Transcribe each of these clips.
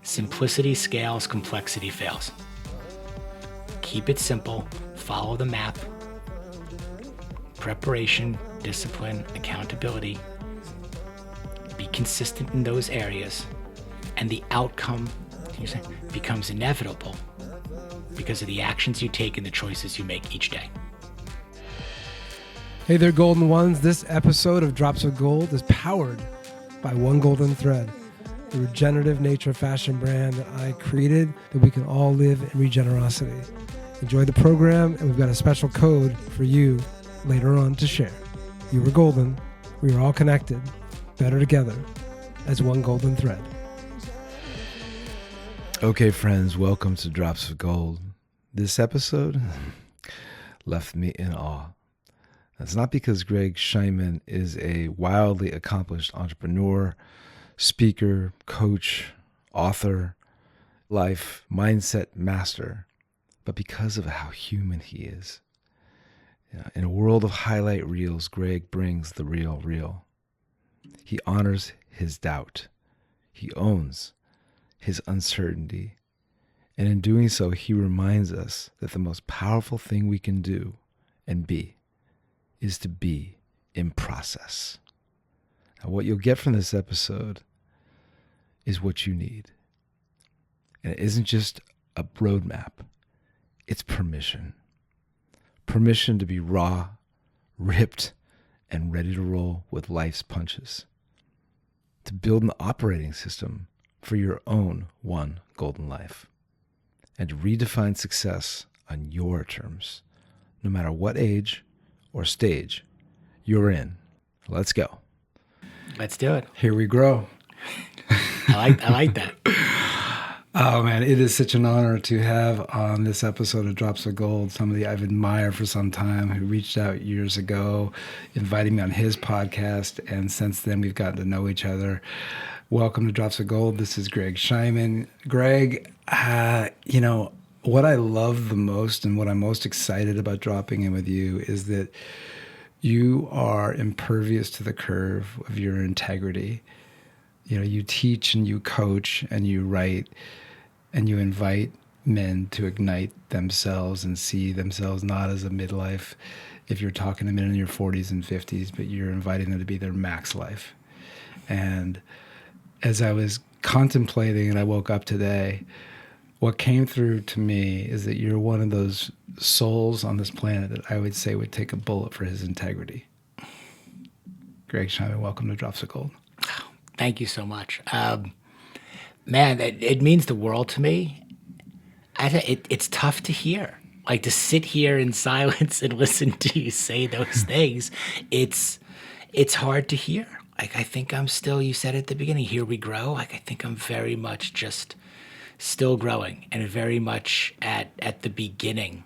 Simplicity scales, complexity fails. Keep it simple, follow the map. Preparation, discipline, accountability. Be consistent in those areas, and the outcome becomes inevitable because of the actions you take and the choices you make each day. Hey there, Golden Ones. This episode of Drops of Gold is powered by One Golden Thread, the regenerative nature fashion brand that I created that we can all live in regenerosity. Enjoy the program, and we've got a special code for you later on to share. You were golden. We are all connected, better together as one golden thread. Okay, friends, welcome to Drops of Gold. This episode left me in awe. That's not because Greg Scheinman is a wildly accomplished entrepreneur, speaker, coach, author, life, mindset master, but because of how human he is. In a world of highlight reels, Greg brings the real. He honors his doubt. He owns his uncertainty. And in doing so, he reminds us that the most powerful thing we can do and be is to be in process. Now, what you'll get from this episode is what you need. And it isn't just a roadmap. It's permission. Permission to be raw, ripped, and ready to roll with life's punches. To build an operating system for your own one golden life. And to redefine success on your terms, no matter what age or stage you're in. Let's go. Let's do it. Here we grow. I like that. Oh man, it is such an honor to have on this episode of Drops of Gold somebody I've admired for some time, who reached out years ago, inviting me on his podcast, and since then we've gotten to know each other. Welcome to Drops of Gold. This is Greg Scheinman. Greg, what I love the most and what I'm most excited about dropping in with you is that you are impervious to the curve of your integrity. You teach and you coach and you write and you invite men to ignite themselves and see themselves not as a midlife, if you're talking to men in your 40s and 50s, but you're inviting them to be their MaxLife. And as I was contemplating and I woke up today, what came through to me is that you're one of those souls on this planet that I would say would take a bullet for his integrity. Greg Scheinman, welcome to Drops of Gold. Thank you so much. Man, it means the world to me. It's tough to hear. Like, to sit here in silence and listen to you say those things, it's hard to hear. Like, I think I'm still, you said at the beginning, here we grow. Like, I think I'm very much just still growing and very much at the beginning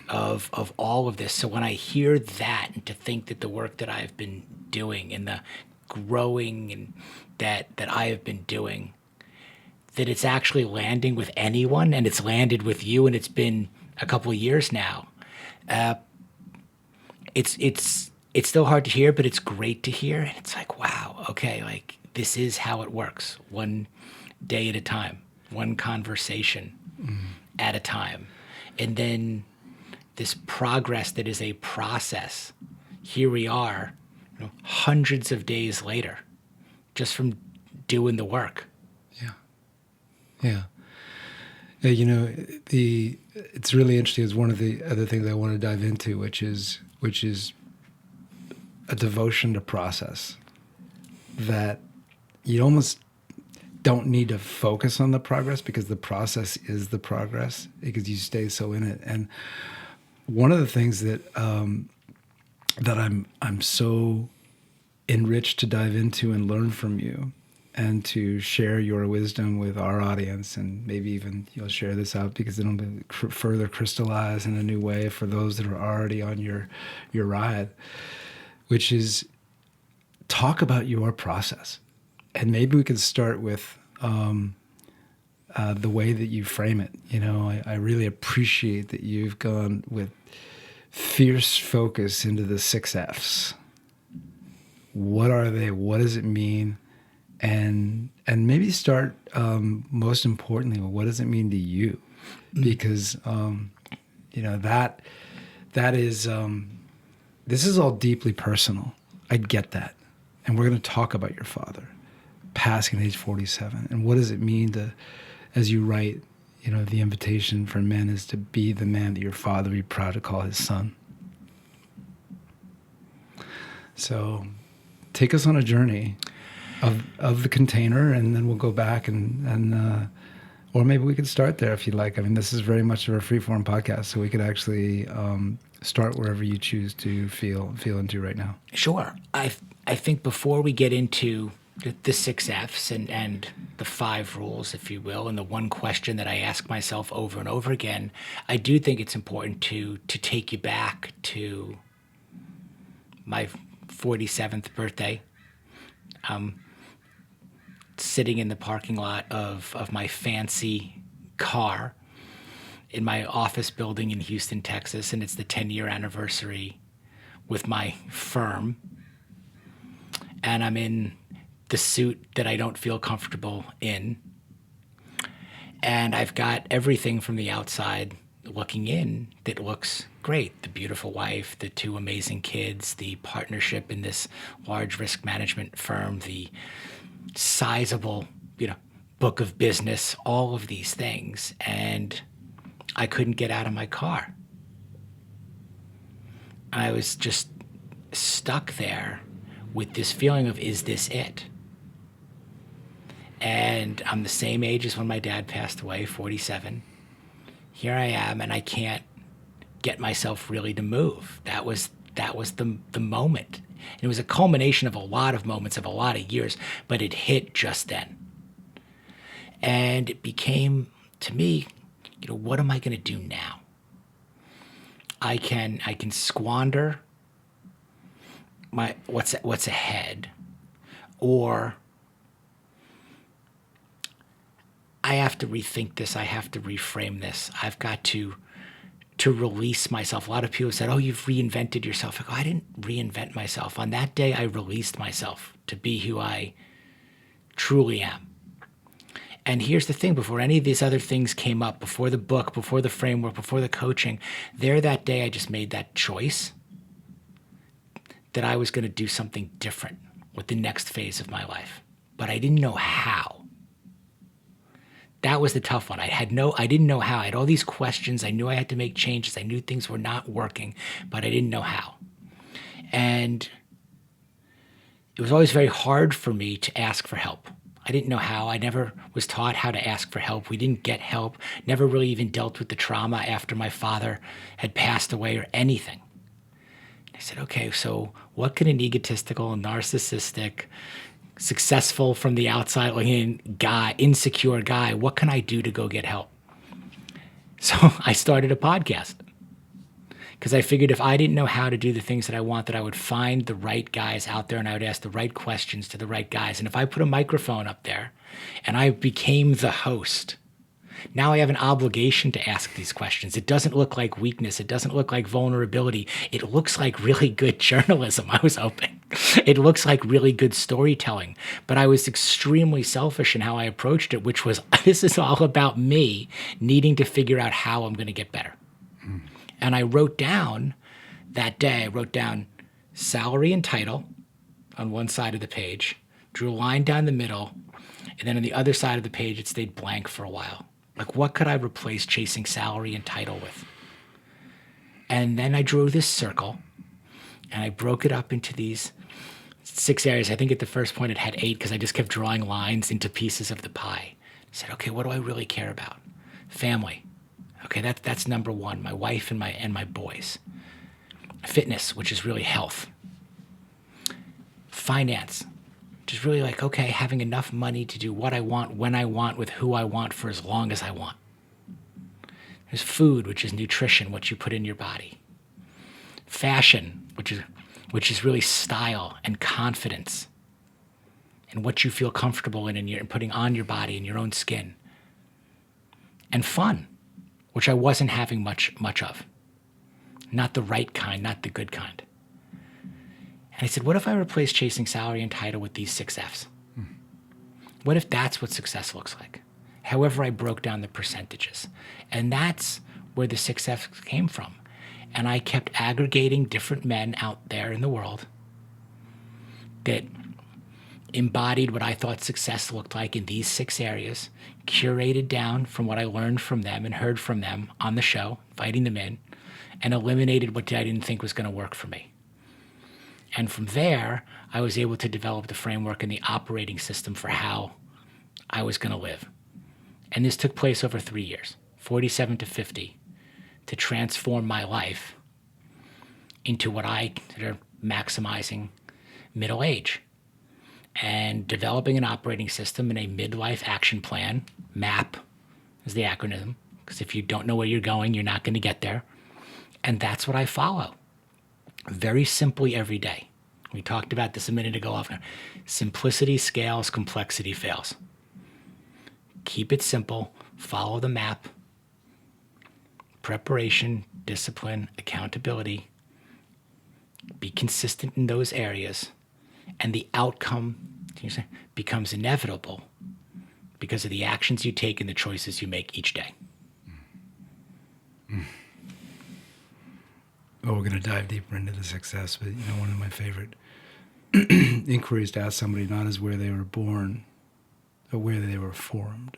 of all of this. So when I hear that, and to think that the work that I've been doing and the growing and that I have been doing, that it's actually landing with anyone, and it's landed with you, and it's been a couple of years now. It's still hard to hear, but it's great to hear. And it's like, wow, okay, like, this is how it works. One day at a time, one conversation at a time. And then this progress that is a process. Here we are, hundreds of days later, just from doing the work. Yeah. It's really interesting. It's one of the other things I want to dive into, which is a devotion to process, that you almost don't need to focus on the progress, because the process is the progress, because you stay so in it. And one of the things that I'm so enriched to dive into and learn from you, and to share your wisdom with our audience, and maybe even you'll share this out because it'll be further crystallize in a new way for those that are already on your ride, which is talk about your process. And maybe we could start with the way that you frame it. I really appreciate that you've gone with fierce focus into the 6 F's. What are they? What does it mean? and maybe start, most importantly, well, what does it mean to you? Because that is, this is all deeply personal. I get that. And we're going to talk about your father passing at age 47. And what does it mean to, as you write, the invitation for men is to be the man that your father would be proud to call his son. So take us on a journey of the container, and then we'll go back and or maybe we could start there if you'd like. I mean, this is very much of a freeform podcast, so we could actually start wherever you choose to feel into right now. Sure. I think before we get into the 6 F's and the 5 rules, if you will, and the one question that I ask myself over and over again, I do think it's important to take you back to my 47th birthday. Sitting in the parking lot of my fancy car in my office building in Houston, Texas, and it's the 10-year anniversary with my firm. And I'm in the suit that I don't feel comfortable in. And I've got everything from the outside looking in that looks great. The beautiful wife, the 2 amazing kids, the partnership in this large risk management firm, the sizable, book of business, all of these things. And I couldn't get out of my car. I was just stuck there with this feeling of, is this it? And I'm the same age as when my dad passed away, 47. Here I am, and I can't get myself really to move. That was the moment. And it was a culmination of a lot of moments of a lot of years, but it hit just then. And it became, to me, what am I going to do now? I can squander my what's ahead, or I have to rethink this. I have to reframe this. I've got to release myself. A lot of people said, oh, you've reinvented yourself. I go, I didn't reinvent myself. On that day, I released myself to be who I truly am. And here's the thing, before any of these other things came up, before the book, before the framework, before the coaching, that day I just made that choice that I was going to do something different with the next phase of my life. But I didn't know how. That was the tough one. I didn't know how. I had all these questions. I knew I had to make changes. I knew things were not working, but I didn't know how. And it was always very hard for me to ask for help. I didn't know how. I never was taught how to ask for help. We didn't get help. Never really even dealt with the trauma after my father had passed away or anything. I said, okay, so what can an egotistical, narcissistic, successful from the outside looking in guy, insecure guy, what can I do to go get help? So I started a podcast because I figured if I didn't know how to do the things that I wanted, I would find the right guys out there and I would ask the right questions to the right guys. And if I put a microphone up there and I became the host, now I have an obligation to ask these questions. It doesn't look like weakness. It doesn't look like vulnerability. It looks like really good journalism, I was hoping. It looks like really good storytelling. But I was extremely selfish in how I approached it, which was, this is all about me needing to figure out how I'm going to get better. And I wrote down that day, salary and title on one side of the page, drew a line down the middle, and then on the other side of the page, it stayed blank for a while. Like, what could I replace chasing salary and title with? And then I drew this circle, and I broke it up into these 6 areas. I think at the first point it had 8 because I just kept drawing lines into pieces of the pie. I said, okay, what do I really care about? Family. Okay, that's number 1, my wife and my boys. Fitness, which is really health. Finance, which is really like, okay, having enough money to do what I want, when I want, with who I want, for as long as I want. There's food, which is nutrition, what you put in your body. Fashion, which is really style and confidence and what you feel comfortable in and putting on your body and your own skin. And fun, which I wasn't having much of. Not the right kind, not the good kind. And I said, what if I replace chasing salary and title with these 6 F's? What if that's what success looks like? However, I broke down the percentages. And that's where the success came from. And I kept aggregating different men out there in the world that embodied what I thought success looked like in these 6 areas, curated down from what I learned from them and heard from them on the show, inviting them in, and eliminated what I didn't think was going to work for me. And from there, I was able to develop the framework and the operating system for how I was going to live. And this took place over 3 years, 47 to 50, to transform my life into what I consider maximizing middle age and developing an operating system and a midlife action plan. MAP is the acronym, because if you don't know where you're going, you're not going to get there. And that's what I follow. Very simply every day. We talked about this a minute ago. Simplicity scales, complexity fails. Keep it simple, follow the map, preparation, discipline, accountability, be consistent in those areas, and the outcome becomes inevitable because of the actions you take and the choices you make each day. Well, we're going to dive deeper into the success, but one of my favorite inquiries to ask somebody not is where they were born, but where they were formed.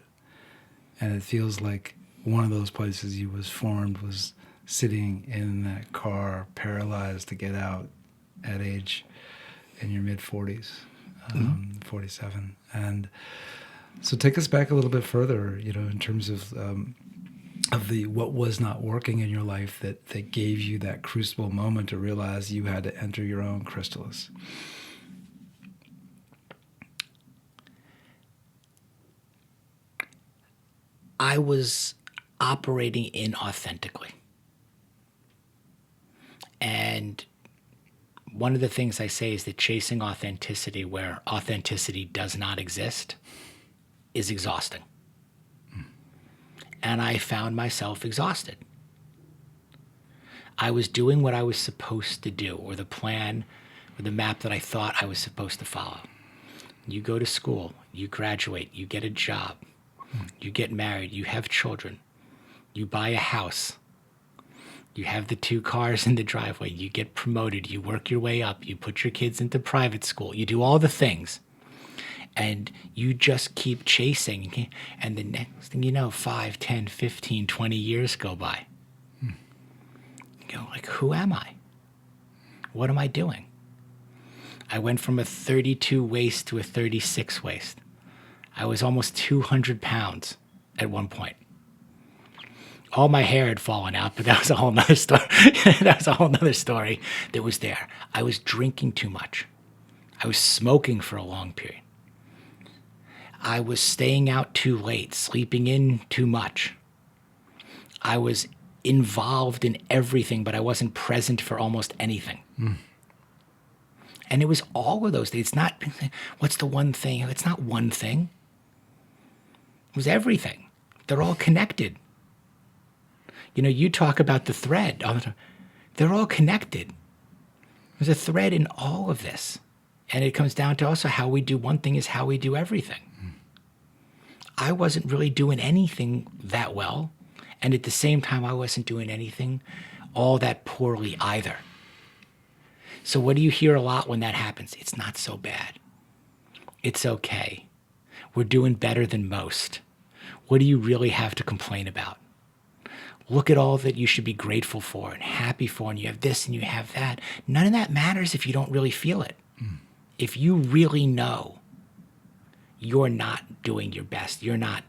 And it feels like one of those places you was formed was sitting in that car, paralyzed to get out at age in your mid-40s, 47. And so take us back a little bit further, in terms of the what was not working in your life that gave you that crucible moment to realize you had to enter your own chrysalis. I was operating inauthentically. And one of the things I say is that chasing authenticity where authenticity does not exist is exhausting. And I found myself exhausted. I was doing what I was supposed to do, or the plan, or the map that I thought I was supposed to follow. You go to school, you graduate, you get a job, you get married, you have children, you buy a house, you have the 2 cars in the driveway, you get promoted, you work your way up, you put your kids into private school, you do all the things. And you just keep chasing. And the next thing you know, 5, 10, 15, 20 years go by. You go, like, who am I? What am I doing? I went from a 32 waist to a 36 waist. I was almost 200 pounds at one point. All my hair had fallen out, but that was a whole nother story. That was a whole nother story that was there. I was drinking too much. I was smoking for a long period. I was staying out too late, sleeping in too much. I was involved in everything, but I wasn't present for almost anything. And it was all of those things. It's not, what's the one thing? It's not one thing. It was everything. They're all connected. You talk about the thread all the time. They're all connected. There's a thread in all of this. And it comes down to also how we do one thing is how we do everything. I wasn't really doing anything that well. And at the same time, I wasn't doing anything all that poorly either. So what do you hear a lot when that happens? It's not so bad. It's okay. We're doing better than most. What do you really have to complain about? Look at all that you should be grateful for and happy for, and you have this and you have that. None of that matters if you don't really feel it. If you really know you're not doing your best, you're not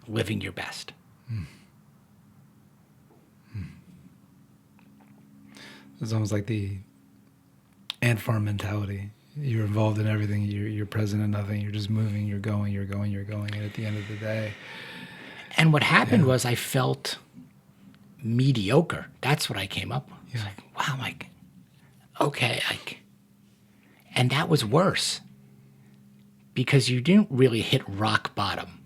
living your best. It's almost like the ant farm mentality. You're involved in everything. You're present in nothing. You're just moving. You're going. And at the end of the day. And what happened was I felt mediocre. That's what I came up with. It's like, wow, okay. And that was worse because you didn't really hit rock bottom.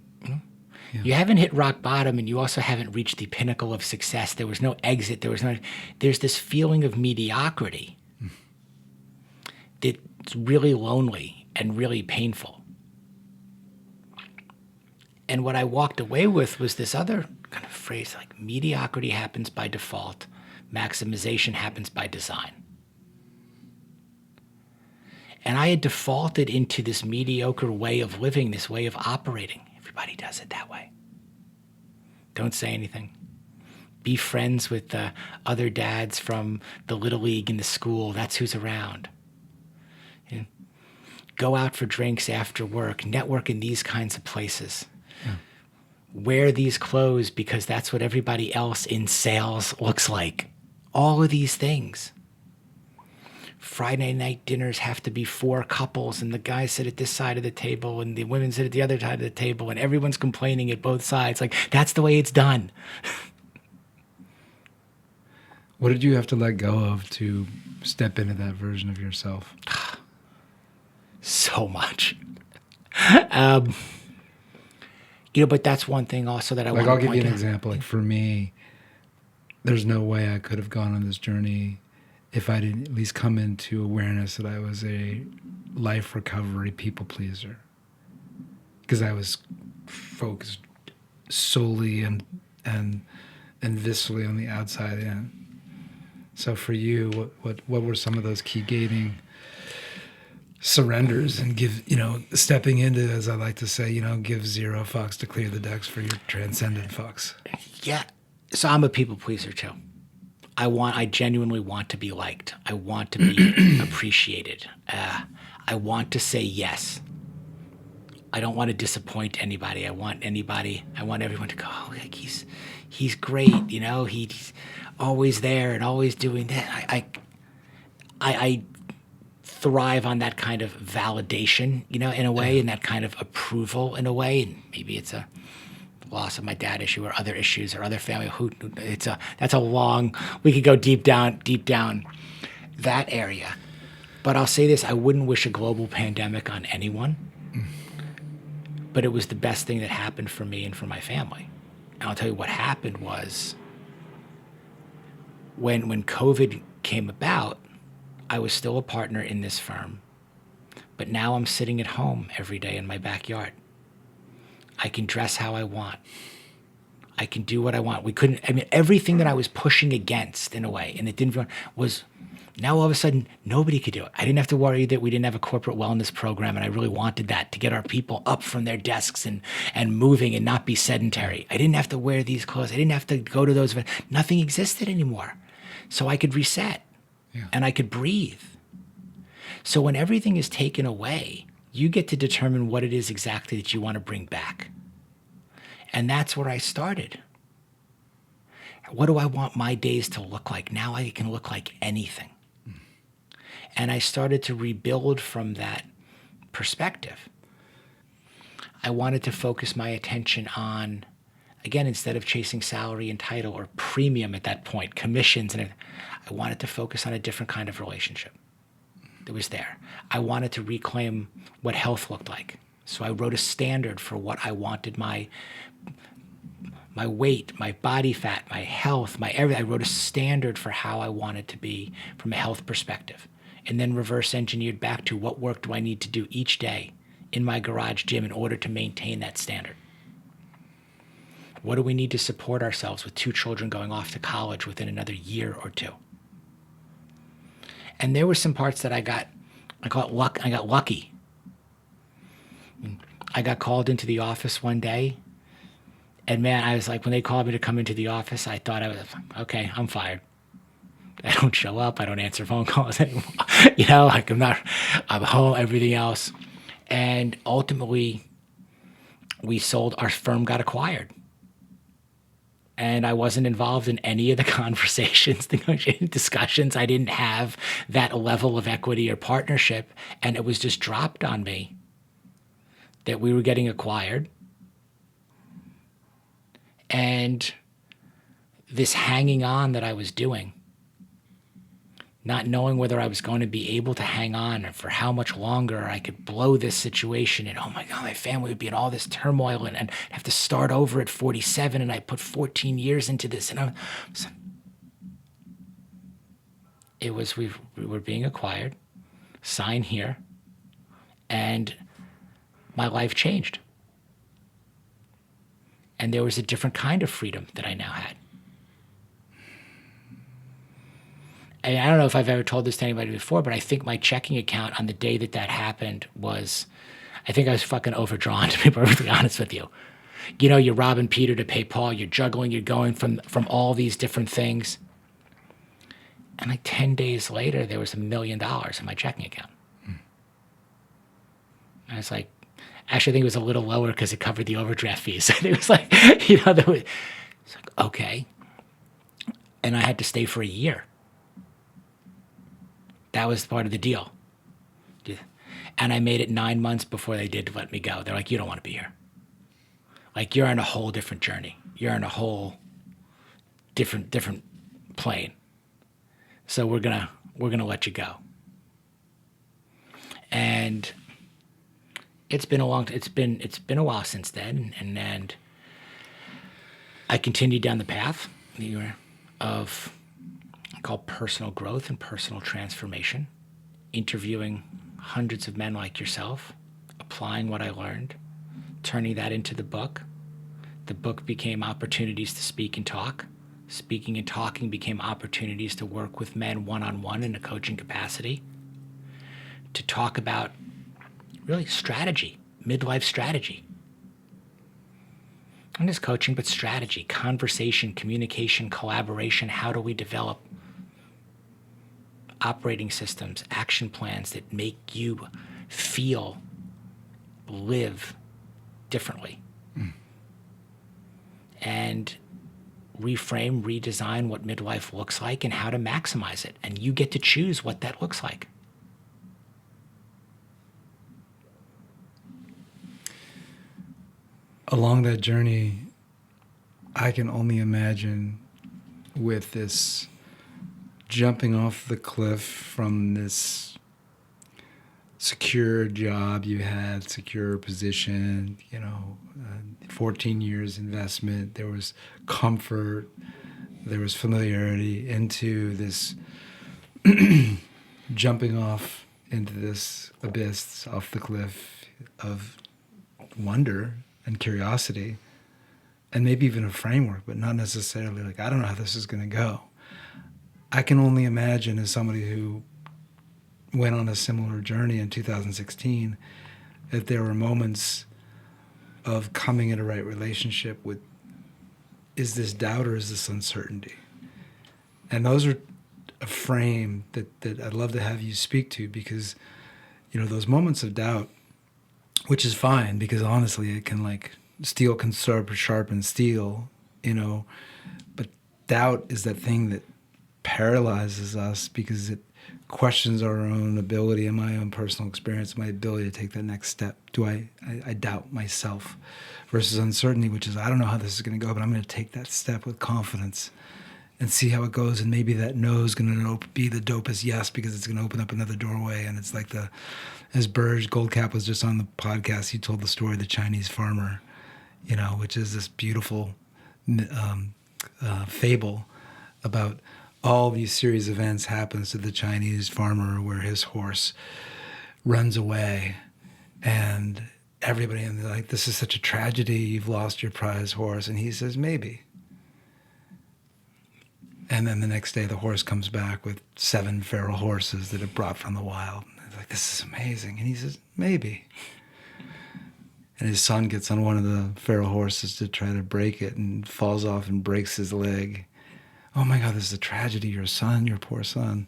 You haven't hit rock bottom, and you also haven't reached the pinnacle of success. There was no exit. There's this feeling of mediocrity that's really lonely and really painful. And what I walked away with was this other kind of phrase, like mediocrity happens by default, maximization happens by design. And I had defaulted into this mediocre way of living, this way of operating. Everybody does it that way. Don't say anything. Be friends with the other dads from the Little League in the school. That's who's around. You know, go out for drinks after work. Network in these kinds of places. Yeah. Wear these clothes because that's what everybody else in sales looks like. All of these things. Friday night dinners have to be 4 couples, and the guys sit at this side of the table and the women sit at the other side of the table, and everyone's complaining at both sides. Like, that's the way it's done. What did you have to let go of to step into that version of yourself? So much. But that's one thing also that I want to point out. I'll give you an example. Like, for me, there's no way I could have gone on this journey if I didn't at least come into awareness that I was a life recovery people pleaser. Because I was focused solely and viscerally on the outside in. So for you, what were some of those key gating surrenders and stepping into, as I like to say, give 0 fucks to clear the decks for your transcendent fucks? Yeah. So I'm a people pleaser too. I genuinely want to be liked. I want to be appreciated. I want to say yes. I don't want to disappoint anybody. I want everyone to go, oh, like he's great. He's always there and always doing that. I thrive on that kind of validation, in a way, and that kind of approval in a way. And maybe it's a loss of my dad issue or other issues or other family. That's a long, we could go deep down that area. But I'll say this, I wouldn't wish a global pandemic on anyone, but it was the best thing that happened for me and for my family. And I'll tell you what happened was when COVID came about, I was still a partner in this firm, but now I'm sitting at home every day in my backyard. I can dress how I want. I can do what I want. Everything that I was pushing against in a way, and it didn't was now all of a sudden nobody could do it. I didn't have to worry that we didn't have a corporate wellness program, and I really wanted that to get our people up from their desks and moving and not be sedentary. I didn't have to wear these clothes. I didn't have to go to those events. Nothing existed anymore. So I could reset and I could breathe. So when everything is taken away, you get to determine what it is exactly that you want to bring back. And that's where I started. What do I want my days to look like? Now I can look like anything. And I started to rebuild from that perspective. I wanted to focus my attention on, again, instead of chasing salary and title or premium at that point, commissions, I wanted to focus on a different kind of relationship. It was there. I wanted to reclaim what health looked like. So I wrote a standard for what I wanted my weight, my body fat, my health, my everything. I wrote a standard for how I wanted to be from a health perspective, and then reverse engineered back to what work do I need to do each day in my garage gym in order to maintain that standard. What do we need to support ourselves with 2 children going off to college within another year or 2? And there were some parts that I got lucky. I got called into the office one day, and man, I was like, when they called me to come into the office, I thought I was, okay, I'm fired. I don't show up. I don't answer phone calls anymore. I'm home, everything else. And ultimately, our firm got acquired. And I wasn't involved in any of the conversations, discussions. I didn't have that level of equity or partnership. And it was just dropped on me that we were getting acquired. And this hanging on that I was doing, not knowing whether I was going to be able to hang on or for how much longer I could blow this situation. And oh my God, my family would be in all this turmoil and have to start over at 47. And I put 14 years into this. And we were being acquired, sign here, and my life changed. And there was a different kind of freedom that I now had. And I don't know if I've ever told this to anybody before, but I think my checking account on the day that that happened was, I think I was fucking overdrawn, to be perfectly honest with you. You know, you're robbing Peter to pay Paul. You're juggling. You're going from all these different things. And like 10 days later, there was $1 million in my checking account. And I was like, actually, I think it was a little lower because it covered the overdraft fees. So it was like, you know, it's like, okay. And I had to stay for a year. That was part of the deal. And I made it 9 months before they did let me go. They're like, you don't want to be here. Like, you're on a whole different journey. You're on a whole different plane. So we're gonna let you go. And it's been a a while since then, and I continued down the path of called personal growth and personal transformation, interviewing hundreds of men like yourself, applying what I learned, turning that into the book. The book became opportunities to speak and talk. Speaking and talking became opportunities to work with men one-on-one in a coaching capacity, to talk about really strategy, midlife strategy. Not just coaching, but strategy, conversation, communication, collaboration. How do we develop operating systems, action plans that make you feel, live differently? And reframe, redesign what midlife looks like and how to maximize it. And you get to choose what that looks like. Along that journey, I can only imagine with this jumping off the cliff from this secure job you had, secure position, 14 years investment, there was comfort, there was familiarity, into this jumping off into this abyss off the cliff of wonder and curiosity, and maybe even a framework, but not necessarily like, I don't know how this is going to go. I can only imagine, as somebody who went on a similar journey in 2016, that there were moments of coming in a right relationship with, is this doubt or is this uncertainty? And those are a frame that I'd love to have you speak to, because, those moments of doubt, which is fine, because honestly, it can steel can sharpen steel, but doubt is that thing that paralyzes us because it questions our own ability and my own personal experience, my ability to take that next step. I doubt myself, versus uncertainty, which is, I don't know how this is going to go, but I'm going to take that step with confidence and see how it goes. And maybe that no is going to be the dopest yes, because it's going to open up another doorway. And it's like as Burge Goldcap was just on the podcast, he told the story of the Chinese farmer, which is this beautiful fable about all these series of events happens to the Chinese farmer where his horse runs away, and everybody, and they're like, this is such a tragedy, you've lost your prize horse. And he says, maybe. And then the next day the horse comes back with 7 feral horses that it brought from the wild. And they're like, this is amazing. And he says, maybe. And his son gets on one of the feral horses to try to break it and falls off and breaks his leg. Oh my God, this is a tragedy. Your son, your poor son.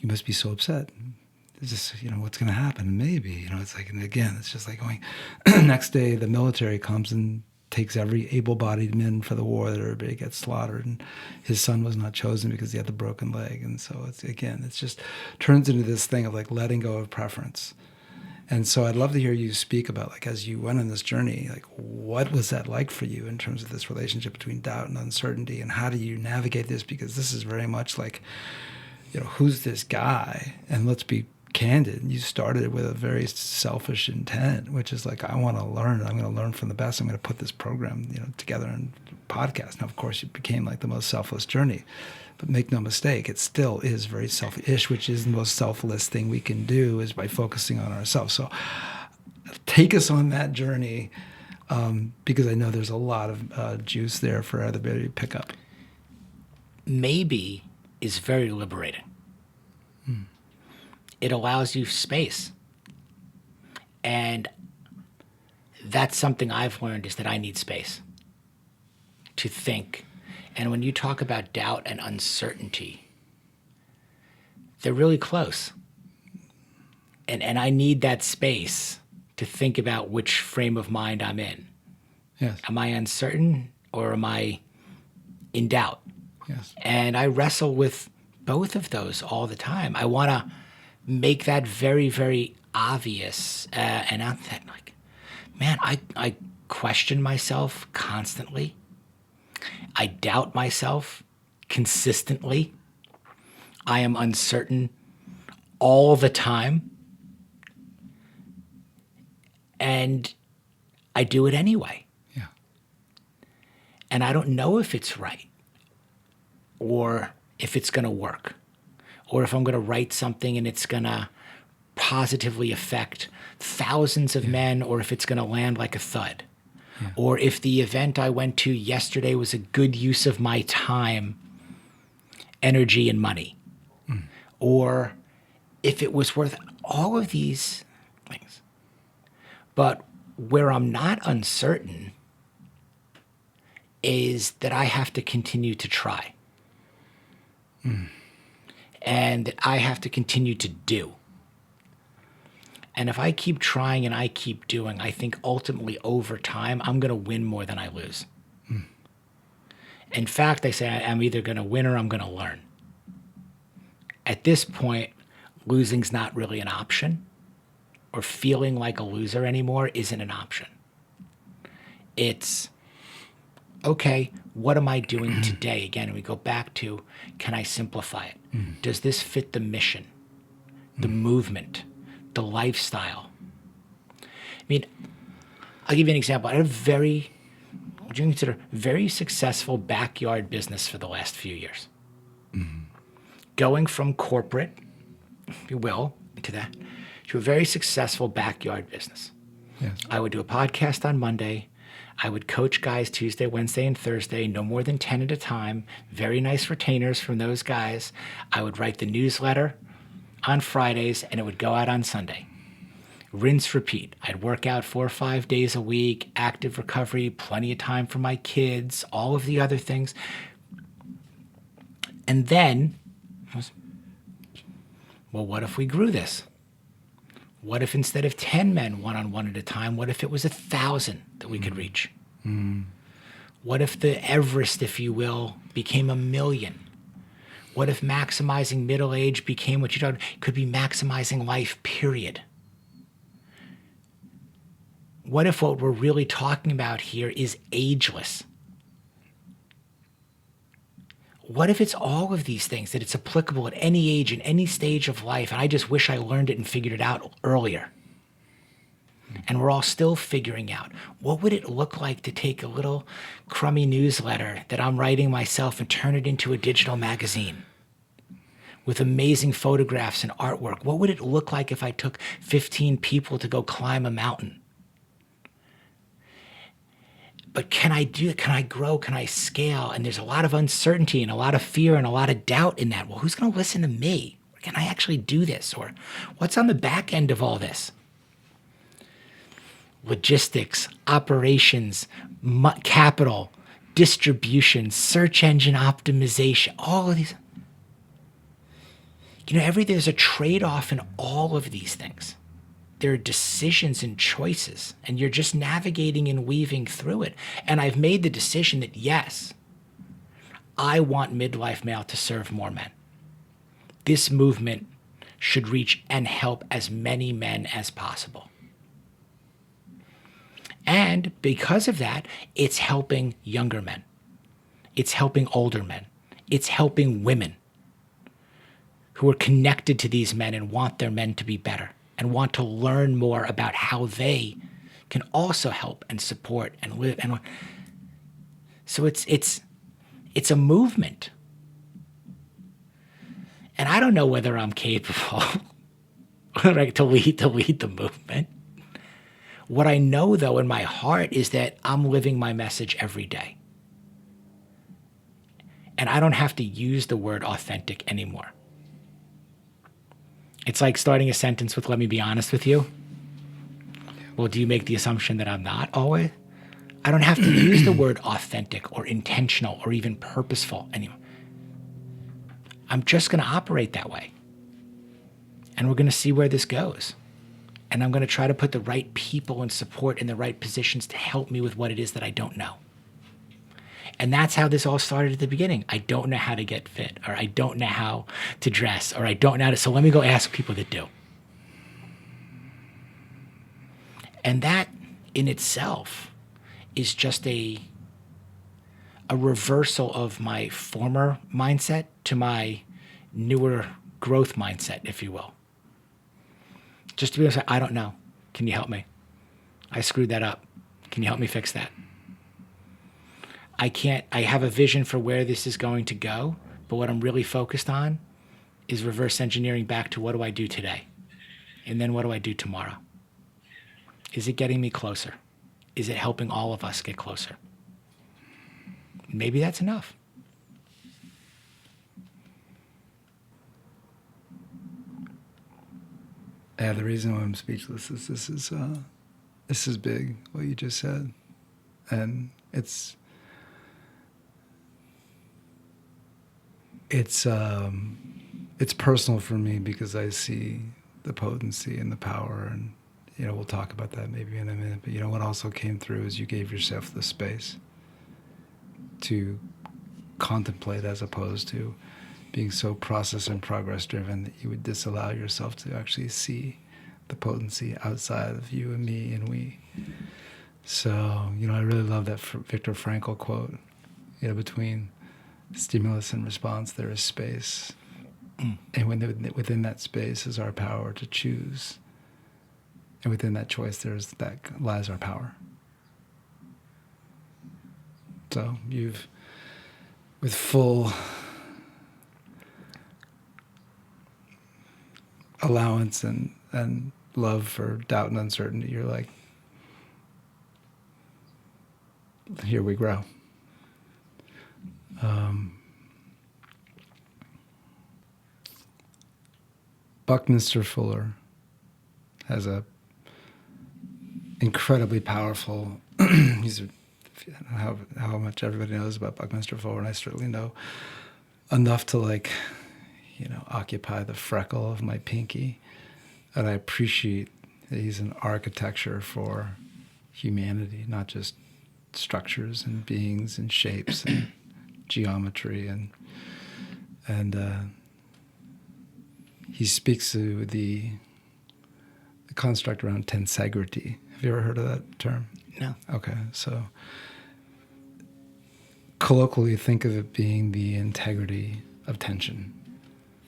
You must be so upset. It's just, what's going to happen? Maybe, it's like, and again, it's just like going, next day the military comes and takes every able-bodied man for the war, that everybody gets slaughtered. And his son was not chosen because he had the broken leg. And so it's just turns into this thing of letting go of preference. And so I'd love to hear you speak about, as you went on this journey, what was that like for you in terms of this relationship between doubt and uncertainty, and how do you navigate this? Because this is very much who's this guy? And let's be candid, you started with a very selfish intent, which is I want to learn. I'm going to learn from the best. I'm going to put this program, together in podcast. Now, of course, it became the most selfless journey. But make no mistake, it still is very selfish, which is the most selfless thing we can do, is by focusing on ourselves. So take us on that journey Because I know there's a lot of juice there for everybody to pick up. Maybe is very liberating. It allows you space. And that's something I've learned, is that I need space to think. And when you talk about doubt and uncertainty, they're really close. And I need that space to think about which frame of mind I'm in. Yes. Am I uncertain or am I in doubt? Yes. And I wrestle with both of those all the time. I want to make that very, very obvious. And I'm like, man, I question myself constantly. I doubt myself consistently. I am uncertain all the time. And I do it anyway. Yeah. And I don't know if it's right, or if it's going to work, or if I'm going to write something and it's going to positively affect thousands of men, or if it's going to land like a thud, or if the event I went to yesterday was a good use of my time, energy, and money, or if it was worth all of these things. But where I'm not uncertain is that I have to continue to try. And that I have to continue to do. And if I keep trying and I keep doing, I think ultimately over time, I'm going to win more than I lose. In fact, I say I'm either going to win or I'm going to learn. At this point, losing's not really an option, or feeling like a loser anymore isn't an option. It's, okay, what am I doing today? Again, we go back to, can I simplify it? Does this fit the mission, the movement, the lifestyle? I mean, I'll give you an example. I had what you consider very successful backyard business for the last few years. Going from corporate, if you will, to that, to a very successful backyard business. Yes. I would do a podcast on Monday. I would coach guys Tuesday, Wednesday, and Thursday, no more than 10 at a time. Very nice retainers from those guys. I would write the newsletter on Fridays, and it would go out on Sunday. Rinse, repeat. I'd work out 4 or 5 days a week, active recovery, plenty of time for my kids, all of the other things. And then, well, what if we grew this? What if instead of 10 men one-on-one at a time, what if it was 1,000 that we could reach? What if the Everest, if you will, became 1,000,000? What if maximizing middle age became what you thought could be maximizing life, period? What if what we're really talking about here is ageless? What if it's all of these things, that it's applicable at any age, in any stage of life, and I just wish I learned it and figured it out earlier? And we're all still figuring out, what would it look like to take a little crummy newsletter that I'm writing myself and turn it into a digital magazine with amazing photographs and artwork? What would it look like if I took 15 people to go climb a mountain? But can I do it? Can I grow? Can I scale? And there's a lot of uncertainty and a lot of fear and a lot of doubt in that. Well, who's going to listen to me? Can I actually do this? Or what's on the back end of all this? Logistics, operations, capital, distribution, search engine optimization, all of these. There's a trade-off in all of these things. There are decisions and choices, and you're just navigating and weaving through it. And I've made the decision that, yes, I want Midlife Male to serve more men. This movement should reach and help as many men as possible. And because of that, it's helping younger men. It's helping older men. It's helping women who are connected to these men and want their men to be better, and want to learn more about how they can also help and support and live. And so it's a movement. And I don't know whether I'm capable to lead the movement. What I know, though, in my heart is that I'm living my message every day. And I don't have to use the word authentic anymore. It's like starting a sentence with, let me be honest with you. Well, do you make the assumption that I'm not always? I don't have to use the word authentic or intentional or even purposeful anymore. I'm just going to operate that way. And we're going to see where this goes. And I'm going to try to put the right people and support in the right positions to help me with what it is that I don't know. And that's how this all started at the beginning. I don't know how to get fit, or I don't know how to dress, or I don't know how to, so let me go ask people that do. And that in itself is just a reversal of my former mindset to my newer growth mindset, if you will. Just to be able to say, I don't know. Can you help me? I screwed that up. Can you help me fix that? I have a vision for where this is going to go, but what I'm really focused on is reverse engineering back to what do I do today? And then what do I do tomorrow? Is it getting me closer? Is it helping all of us get closer? Maybe that's enough. Yeah, the reason why I'm speechless is this is big, what you just said. And it's personal for me because I see the potency and the power, and we'll talk about that maybe in a minute. But what also came through is you gave yourself the space to contemplate, as opposed to being so process and progress driven that you would disallow yourself to actually see the potency outside of you and me and we. So, I really love that Viktor Frankl quote, between stimulus and response, there is space. And within that space is our power to choose. And within that choice, that lies our power. So you've, with full allowance and love for doubt and uncertainty, you're like, here we grow. Buckminster Fuller has a incredibly powerful, I don't know how much everybody knows about Buckminster Fuller, and I certainly know enough to occupy the freckle of my pinky. And I appreciate that he's an architecture for humanity, not just structures and beings and shapes and geometry, and he speaks to the construct around tensegrity. Have you ever heard of that term? No. Okay, so colloquially, think of it being the integrity of tension.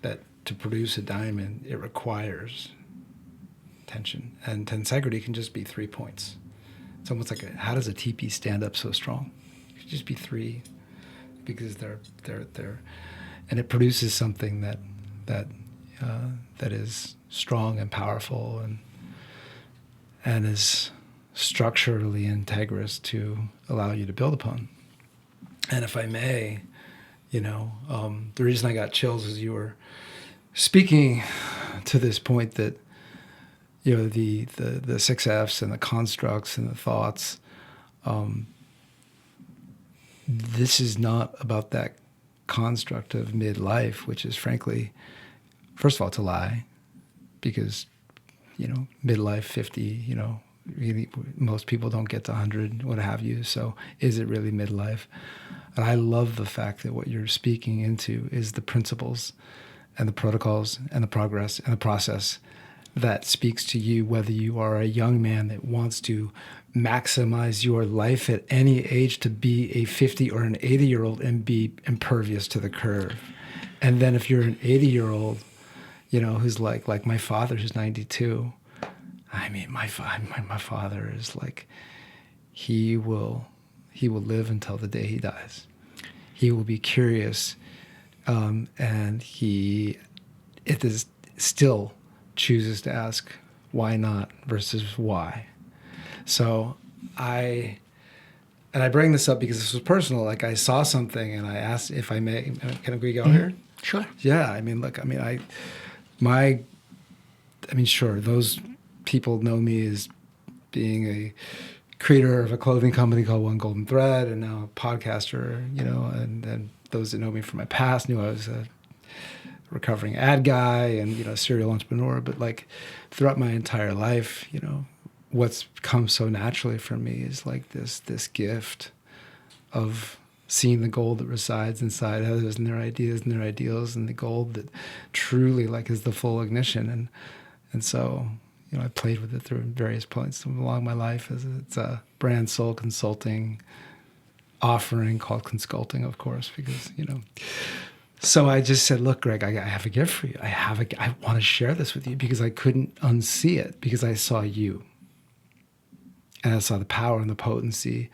That to produce a diamond, it requires tension, and tensegrity can just be 3 points. It's almost like how does a teepee stand up so strong? It should just be 3, because they're and it produces something that is strong and powerful and is structurally integrous to allow you to build upon. And if I may, the reason I got chills is you were speaking to this point that the 6 F's and the constructs and the thoughts. This is not about that construct of midlife, which is frankly, first of all, it's a lie, because midlife 50, really most people don't get to 100, what have you. So is it really midlife? And I love the fact that what you're speaking into is the principles and the protocols and the progress and the process that speaks to you, whether you are a young man that wants to maximize your life at any age to be a 50 or an 80-year-old and be impervious to the curve. And then if you're an 80-year-old, who's like my father, who's 92, I mean, my father is like, he will live until the day he dies. He will be curious, and it is still chooses to ask why not versus why. So I bring this up because this was personal. Like I saw something and I asked if I may, can we go here? Sure. Yeah. I mean, look, I mean, sure, those people know me as being a creator of a clothing company called One Golden Thread, and now a podcaster, and those that know me from my past knew I was a recovering ad guy and, serial entrepreneur. But like throughout my entire life, what's come so naturally for me is like this gift of seeing the gold that resides inside others and their ideas and their ideals, and the gold that truly like is the full ignition. And so, I played with it through various points along my life. It's a brand soul consulting offering called Consculting, of course, because, So I just said, look, Greg, I have a gift for you. I want to share this with you because I couldn't unsee it because I saw you. And I saw the power and the potency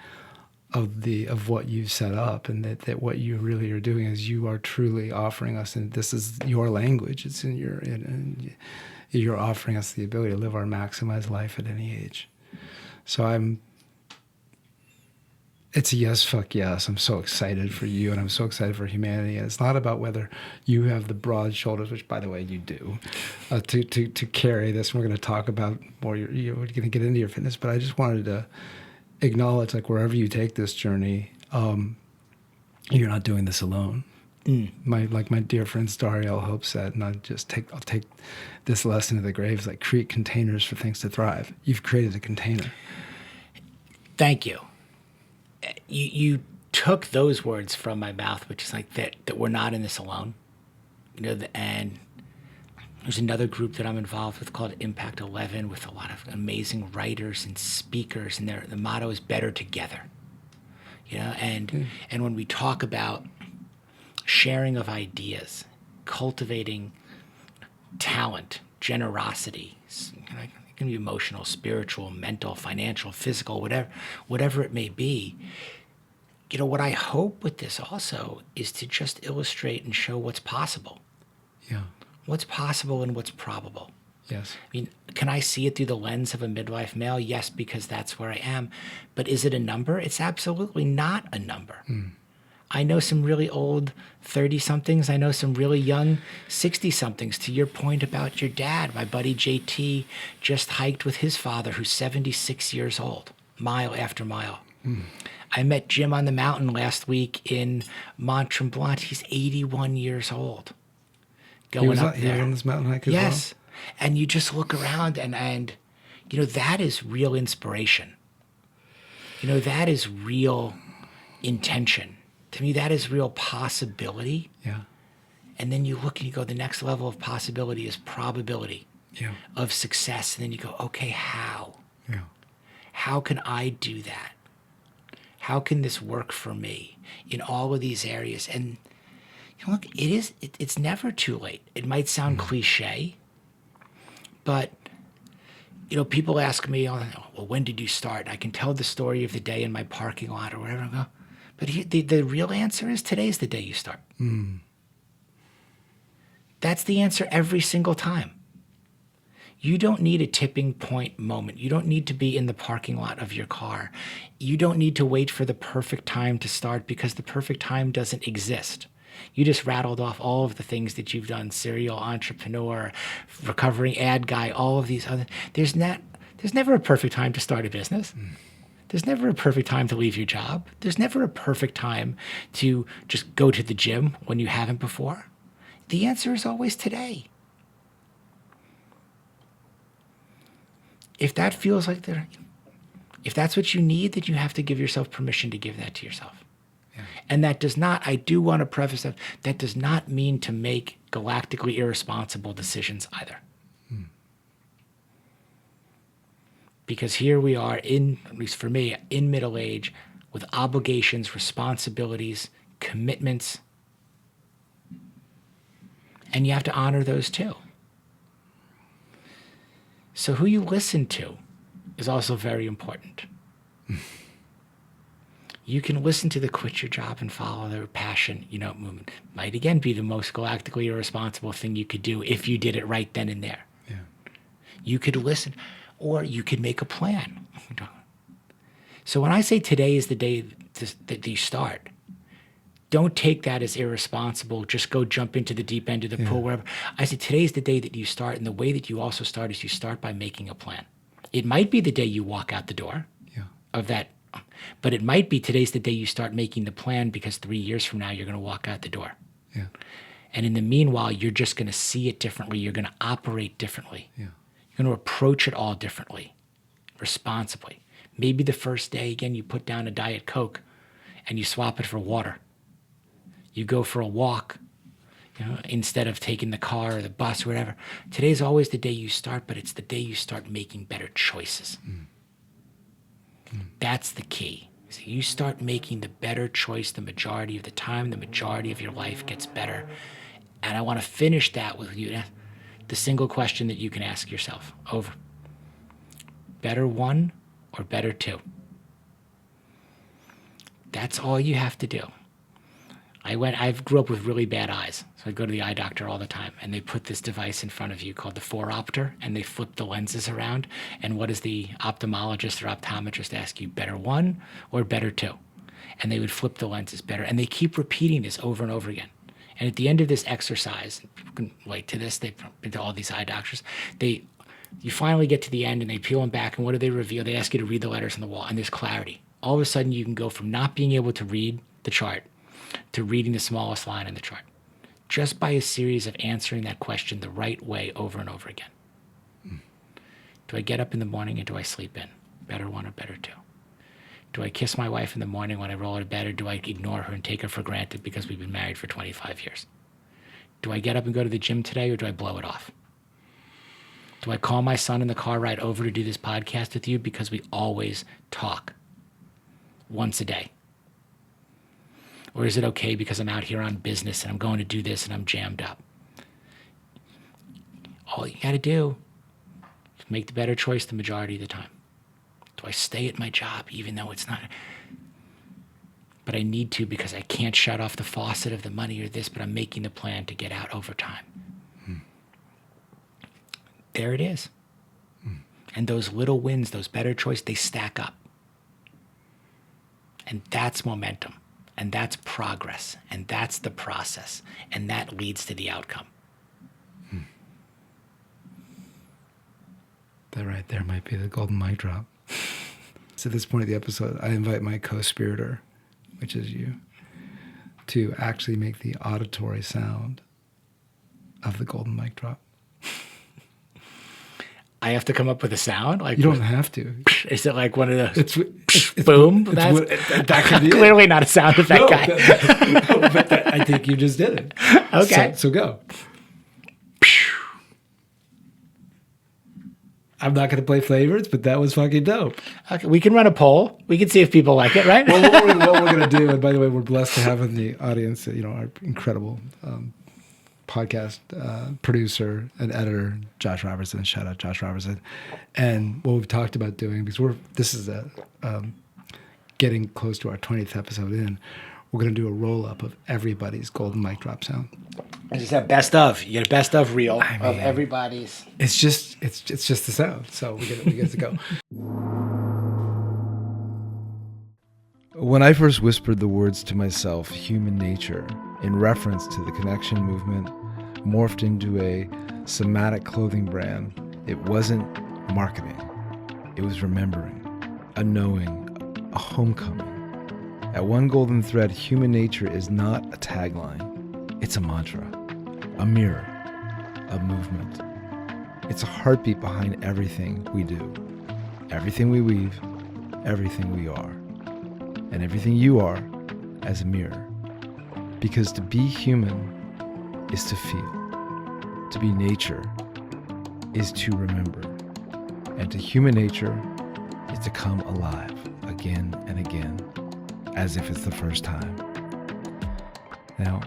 of what you've set up, and that what you really are doing is you are truly offering us, and this is your language. It's you're offering us the ability to live our maximized life at any age. So it's a yes, fuck yes. I'm so excited for you, and I'm so excited for humanity. And it's not about whether you have the broad shoulders, which, by the way, you do, to carry this. And we're going to talk about more. We're going to get into your fitness, but I just wanted to acknowledge, like, wherever you take this journey, you're not doing this alone. My dear friend Dario Hope said, and I'll take this lesson to the grave, is like create containers for things to thrive. You've created a container. Thank you. You took those words from my mouth, which is like that we're not in this alone. And there's another group that I'm involved with called Impact 11 with a lot of amazing writers and speakers, and the motto is better together. And when we talk about sharing of ideas, cultivating talent, generosity, it can be emotional, spiritual, mental, financial, physical, whatever it may be. What I hope with this also is to just illustrate and show what's possible. Yeah. What's possible and what's probable. Yes. I mean, can I see it through the lens of a midlife male? Yes, because that's where I am. But is it a number? It's absolutely not a number. I know some really old 30-somethings. I know some really young 60-somethings. To your point about your dad, my buddy JT just hiked with his father, who's 76 years old, mile after mile. I met Jim on the mountain last week in Mont Tremblant. He's 81 years old. Going up there. He was on this mountain hike as well? Yes. And you just look around and that is real inspiration. That is real intention. To me, that is real possibility. Yeah. And then you look and you go, the next level of possibility is probability of success. And then you go, okay, how? Yeah. How can I do that? How can this work for me in all of these areas? And look, it's never too late. It might sound cliche, but people ask me, well, when did you start? I can tell the story of the day in my parking lot or whatever. I go, but the real answer is today's the day you start. That's the answer every single time. You don't need a tipping point moment. You don't need to be in the parking lot of your car. You don't need to wait for the perfect time to start, because the perfect time doesn't exist. You just rattled off all of the things that you've done: serial entrepreneur, recovering ad guy, all of these other. There's never a perfect time to start a business. There's never a perfect time to leave your job. There's never a perfect time to just go to the gym when you haven't before. The answer is always today. If that feels like if that's what you need, then you have to give yourself permission to give that to yourself. Yeah. And that does not, I do want to preface that does not mean to make galactically irresponsible decisions either. Because here we are, at least for me, in middle age, with obligations, responsibilities, commitments, and you have to honor those too. So who you listen to is also very important. You can listen to the quit your job and follow their passion, movement. Might again be the most galactically irresponsible thing you could do if you did it right then and there. Yeah. You could listen. or you could make a plan. So when I say today is the day that you start, don't take that as irresponsible. Just go jump into the deep end of the pool, wherever. I say today's the day that you start, and the way that you also start is you start by making a plan. It might be the day you walk out the door of that, but it might be today's the day you start making the plan, because 3 years from now you're going to walk out the door. Yeah. And in the meanwhile, you're just going to see it differently. You're going to operate differently. Yeah. You're going to approach it all differently, responsibly. Maybe the first day, again, you put down a Diet Coke and you swap it for water. You go for a walk, instead of taking the car or the bus or whatever. Today's always the day you start, but it's the day you start making better choices. That's the key. So you start making the better choice the majority of the time, the majority of your life gets better. And I want to finish that with you. The single question that you can ask yourself over. Better one or better two? That's all you have to do. I grew up with really bad eyes, so I go to the eye doctor all the time, and they put this device in front of you called the phoropter, and they flip the lenses around. And what does the ophthalmologist or optometrist ask you? Better one or better two? And they would flip the lenses better, and they keep repeating this over and over again. And at the end of this exercise, people can relate to this. They've been to all these eye doctors. You finally get to the end, and they peel them back, and what do they reveal? They ask you to read the letters on the wall, and there's clarity. All of a sudden, you can go from not being able to read the chart to reading the smallest line in the chart, just by a series of answering that question the right way over and over again. Do I get up in the morning and do I sleep in? Better one or better two? Do I kiss my wife in the morning when I roll out of bed, or do I ignore her and take her for granted because we've been married for 25 years? Do I get up and go to the gym today, or do I blow it off? Do I call my son in the car ride over to do this podcast with you because we always talk once a day? Or is it okay because I'm out here on business and I'm going to do this and I'm jammed up? All you got to do is make the better choice the majority of the time. Do I stay at my job even though it's not? But I need to, because I can't shut off the faucet of the money or this, but I'm making the plan to get out over time. There it is. And those little wins, those better choices, they stack up. And that's momentum. And that's progress, and that's the process, and that leads to the outcome. That right there might be the golden mic drop. So at this point of the episode, I invite my co-spirator, which is you, to actually make the auditory sound of the golden mic drop. I have to come up with a sound? You don't have to. Is it like one of those? It's boom? that could be clearly not a sound effect guy. But I think you just did it. Okay. So go. I'm not going to play favorites, but that was fucking dope. Okay, we can run a poll. We can see if people like it, right? Well, what we're going to do, and by the way, we're blessed to have in the audience, our incredible podcast producer and editor, Josh Robertson. Shout out Josh Robertson. And what we've talked about doing, because this is getting close to our 20th episode in, we're going to do a roll-up of everybody's golden mic drop sound. I just have best of. You get a best of reel of everybody's. It's just the sound. So we get to go. When I first whispered the words to myself, human nature, in reference to the connection movement, morphed into a somatic clothing brand, it wasn't marketing. It was remembering, a knowing, a homecoming. At One Golden Thread, human nature is not a tagline. It's a mantra, a mirror, a movement. It's a heartbeat behind everything we do, everything we weave, everything we are, and everything you are as a mirror. Because to be human is to feel. To be nature is to remember. And to human nature is to come alive again and again, as if it's the first time. Now,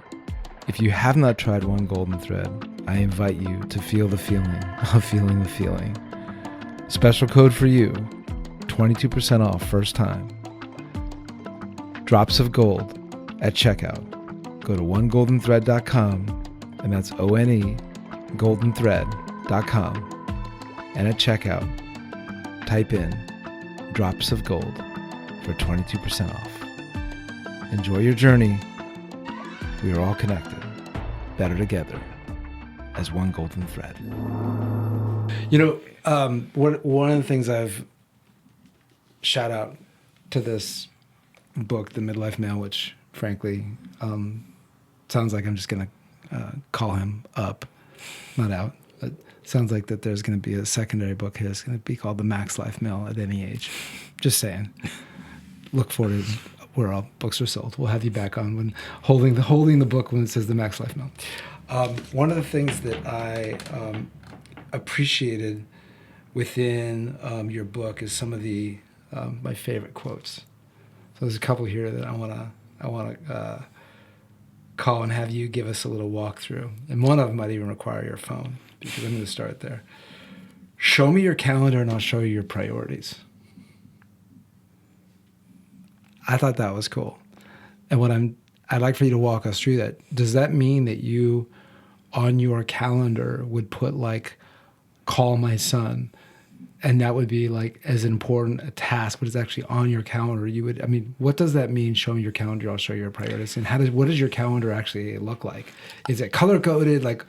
if you have not tried One Golden Thread, I invite you to feel the feeling of feeling the feeling. Special code for you, 22% off first time. Drops of gold at checkout. Go to onegoldenthread.com, and that's ONE goldenthread.com, and at checkout, type in drops of gold for 22% off. Enjoy your journey. We are all connected, better together as one golden thread. One of the things I've shout out to this book, The Midlife Mail, which frankly sounds like I'm just going to call him up, not out. It sounds like that there's going to be a secondary book here. It's going to be called The MaxLife Mail at any age. Just saying. Look forward to where all books are sold. We'll have you back on when holding the book when it says The MaxLife Mail. One of the things that I appreciated within your book is some of the my favorite quotes. So there's a couple here that I want to call and have you give us a little walkthrough. And one of them might even require your phone, because I'm going to start there. Show me your calendar and I'll show you your priorities. I thought that was cool. And I'd like for you to walk us through that. Does that mean that you, on your calendar, would put like, call my son, and that would be like as important a task, but it's actually on your calendar? What does that mean? Show me your calendar, I'll show you your priorities. And what does your calendar actually look like? Is it color coded? Like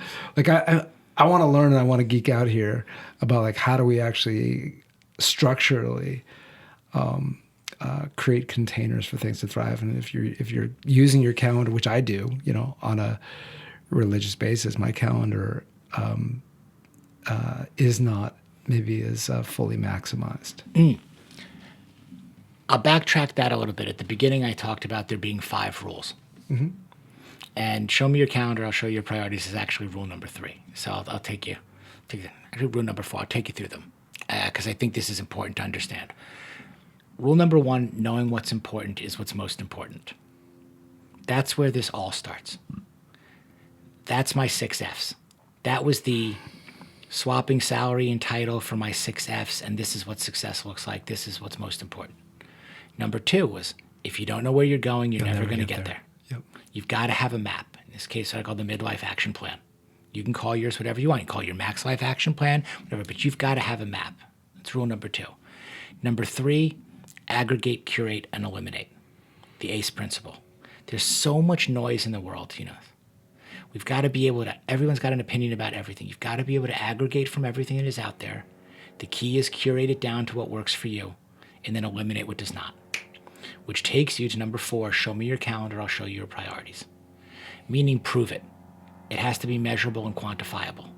I want to learn, and I want to geek out here about like, how do we actually structurally create containers for things to thrive? And if you're using your calendar, which I do, on a religious basis, my calendar is not maybe as fully maximized. I'll backtrack that a little bit. At the beginning, I talked about there being 5 rules. Mm-hmm. And show me your calendar, I'll show you your priorities is actually rule number 3. So I'll take you. Actually, rule number 4, I'll take you through them, because I think this is important to understand. Rule number 1, knowing what's important is what's most important. That's where this all starts. That's my 6 F's. That was the swapping salary and title for my 6 F's, and this is what success looks like. This is what's most important. Number 2 was, if you don't know where you're going, you're never going to get there. Yep. You've got to have a map. In this case, I call the midlife action plan. You can call yours whatever you want. You can call your MaxLife action plan, whatever, but you've got to have a map. That's rule number 2. Number 3, aggregate, curate, and eliminate. The ACE principle. There's so much noise in the world, We've got to be able to, everyone's got an opinion about everything. You've got to be able to aggregate from everything that is out there. The key is curate it down to what works for you, and then eliminate what does not. Which takes you to number 4, show me your calendar, I'll show you your priorities. Meaning prove it. It has to be measurable and quantifiable.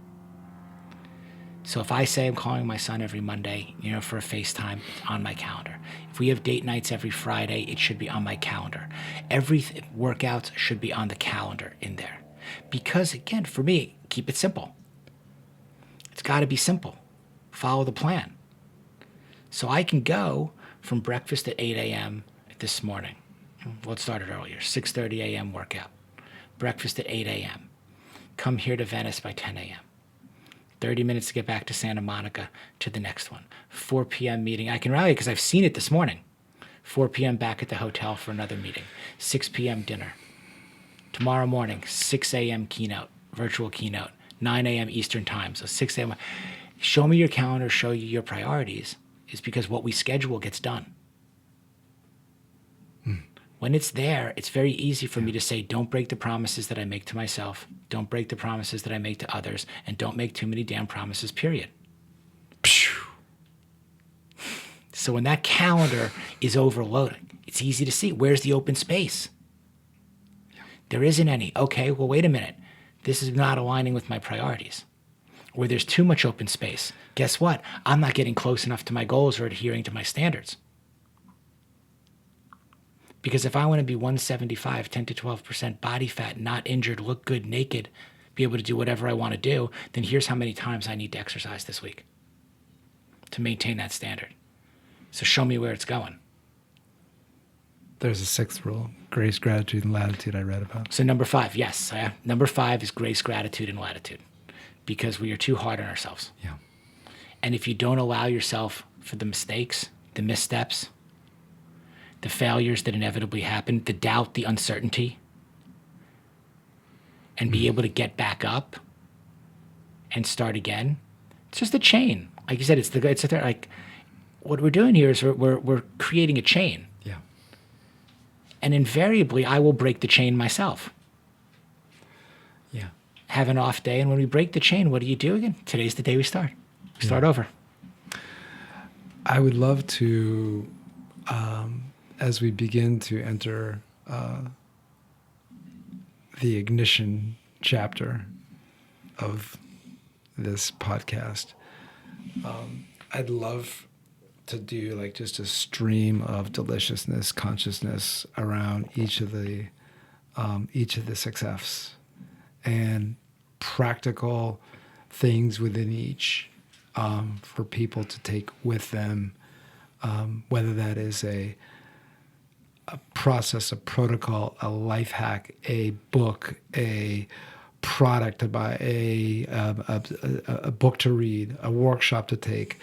So if I say I'm calling my son every Monday, for a FaceTime, it's on my calendar. If we have date nights every Friday, it should be on my calendar. Every workouts should be on the calendar in there. Because again, for me, keep it simple. It's got to be simple. Follow the plan. So I can go from breakfast at 8 a.m. this morning. Let's start it earlier, 6:30 a.m. workout. Breakfast at 8 a.m. Come here to Venice by 10 a.m. 30 minutes to get back to Santa Monica to the next one. 4 p.m. meeting. I can rally because I've seen it this morning. 4 p.m. back at the hotel for another meeting. 6 p.m. dinner. Tomorrow morning, 6 a.m. keynote, virtual keynote, 9 a.m. Eastern time. So 6 a.m. Show me your calendar, show you your priorities, is because what we schedule gets done. When it's there, it's very easy for me to say, don't break the promises that I make to myself, don't break the promises that I make to others, and don't make too many damn promises, period. So when that calendar is overloaded, it's easy to see, where's the open space? There isn't any. Okay, well, wait a minute. This is not aligning with my priorities. Where there's too much open space, guess what? I'm not getting close enough to my goals or adhering to my standards. Because if I want to be 175, 10 to 12% body fat, not injured, look good naked, be able to do whatever I want to do, then here's how many times I need to exercise this week to maintain that standard. So show me where it's going. There's a 6th rule, grace, gratitude, and latitude I read about. So number 5, yes. Number 5 is grace, gratitude, and latitude, because we are too hard on ourselves. Yeah. And if you don't allow yourself for the mistakes, the missteps, the failures that inevitably happen, the doubt, the uncertainty, and be able to get back up and start again, it's just a chain. Like you said, what we're doing here is we're creating a chain. Yeah. And invariably, I will break the chain myself. Yeah. Have an off day, and when we break the chain, what do you do again? Today's the day we start. We start over. I would love to, as we begin to enter the ignition chapter of this podcast, I'd love to do like just a stream of deliciousness, consciousness around each of the 6Fs and practical things within each for people to take with them, whether that is a process, a protocol, a life hack, a book, a product to buy, a book to read, a workshop to take,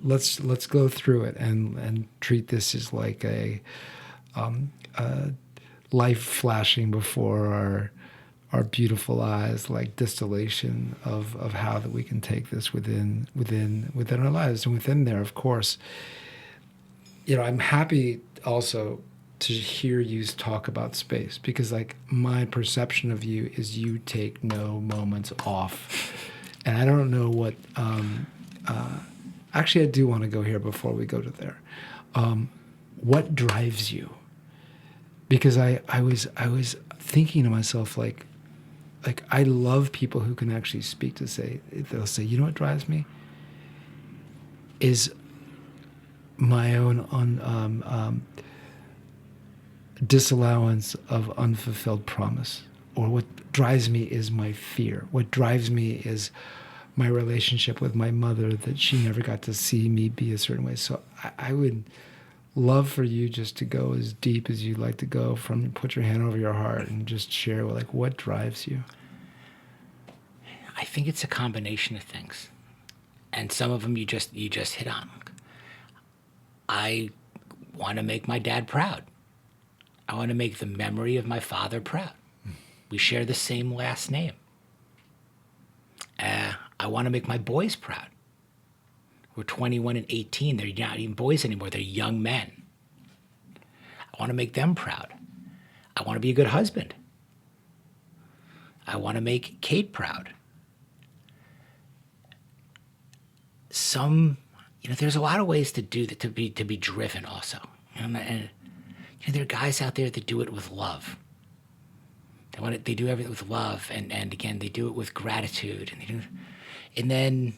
let's go through it and treat this as like a life flashing before our beautiful eyes, like distillation of how that we can take this within our lives. And within there, of course, I'm happy also to hear you talk about space, because like my perception of you is you take no moments off. And I don't know what, actually I do want to go here before we go to there. What drives you? Because I was thinking to myself, like I love people who can actually speak to say, they'll say, you know what drives me? Is my own disallowance of unfulfilled promise. Or what drives me is my fear. What drives me is my relationship with my mother, that she never got to see me be a certain way. So I would love for you just to go as deep as you'd like to go, from put your hand over your heart and just share like what drives you. I think it's a combination of things, and some of them you just hit on. I want to make my dad proud. I want to make the memory of my father proud. We share the same last name. I want to make my boys proud. We're 21 and 18. They're not even boys anymore. They're young men. I want to make them proud. I want to be a good husband. I want to make Kate proud. There's a lot of ways to do that, to be driven also. And there are guys out there that do it with love. They do everything with love, and again, they do it with gratitude, and then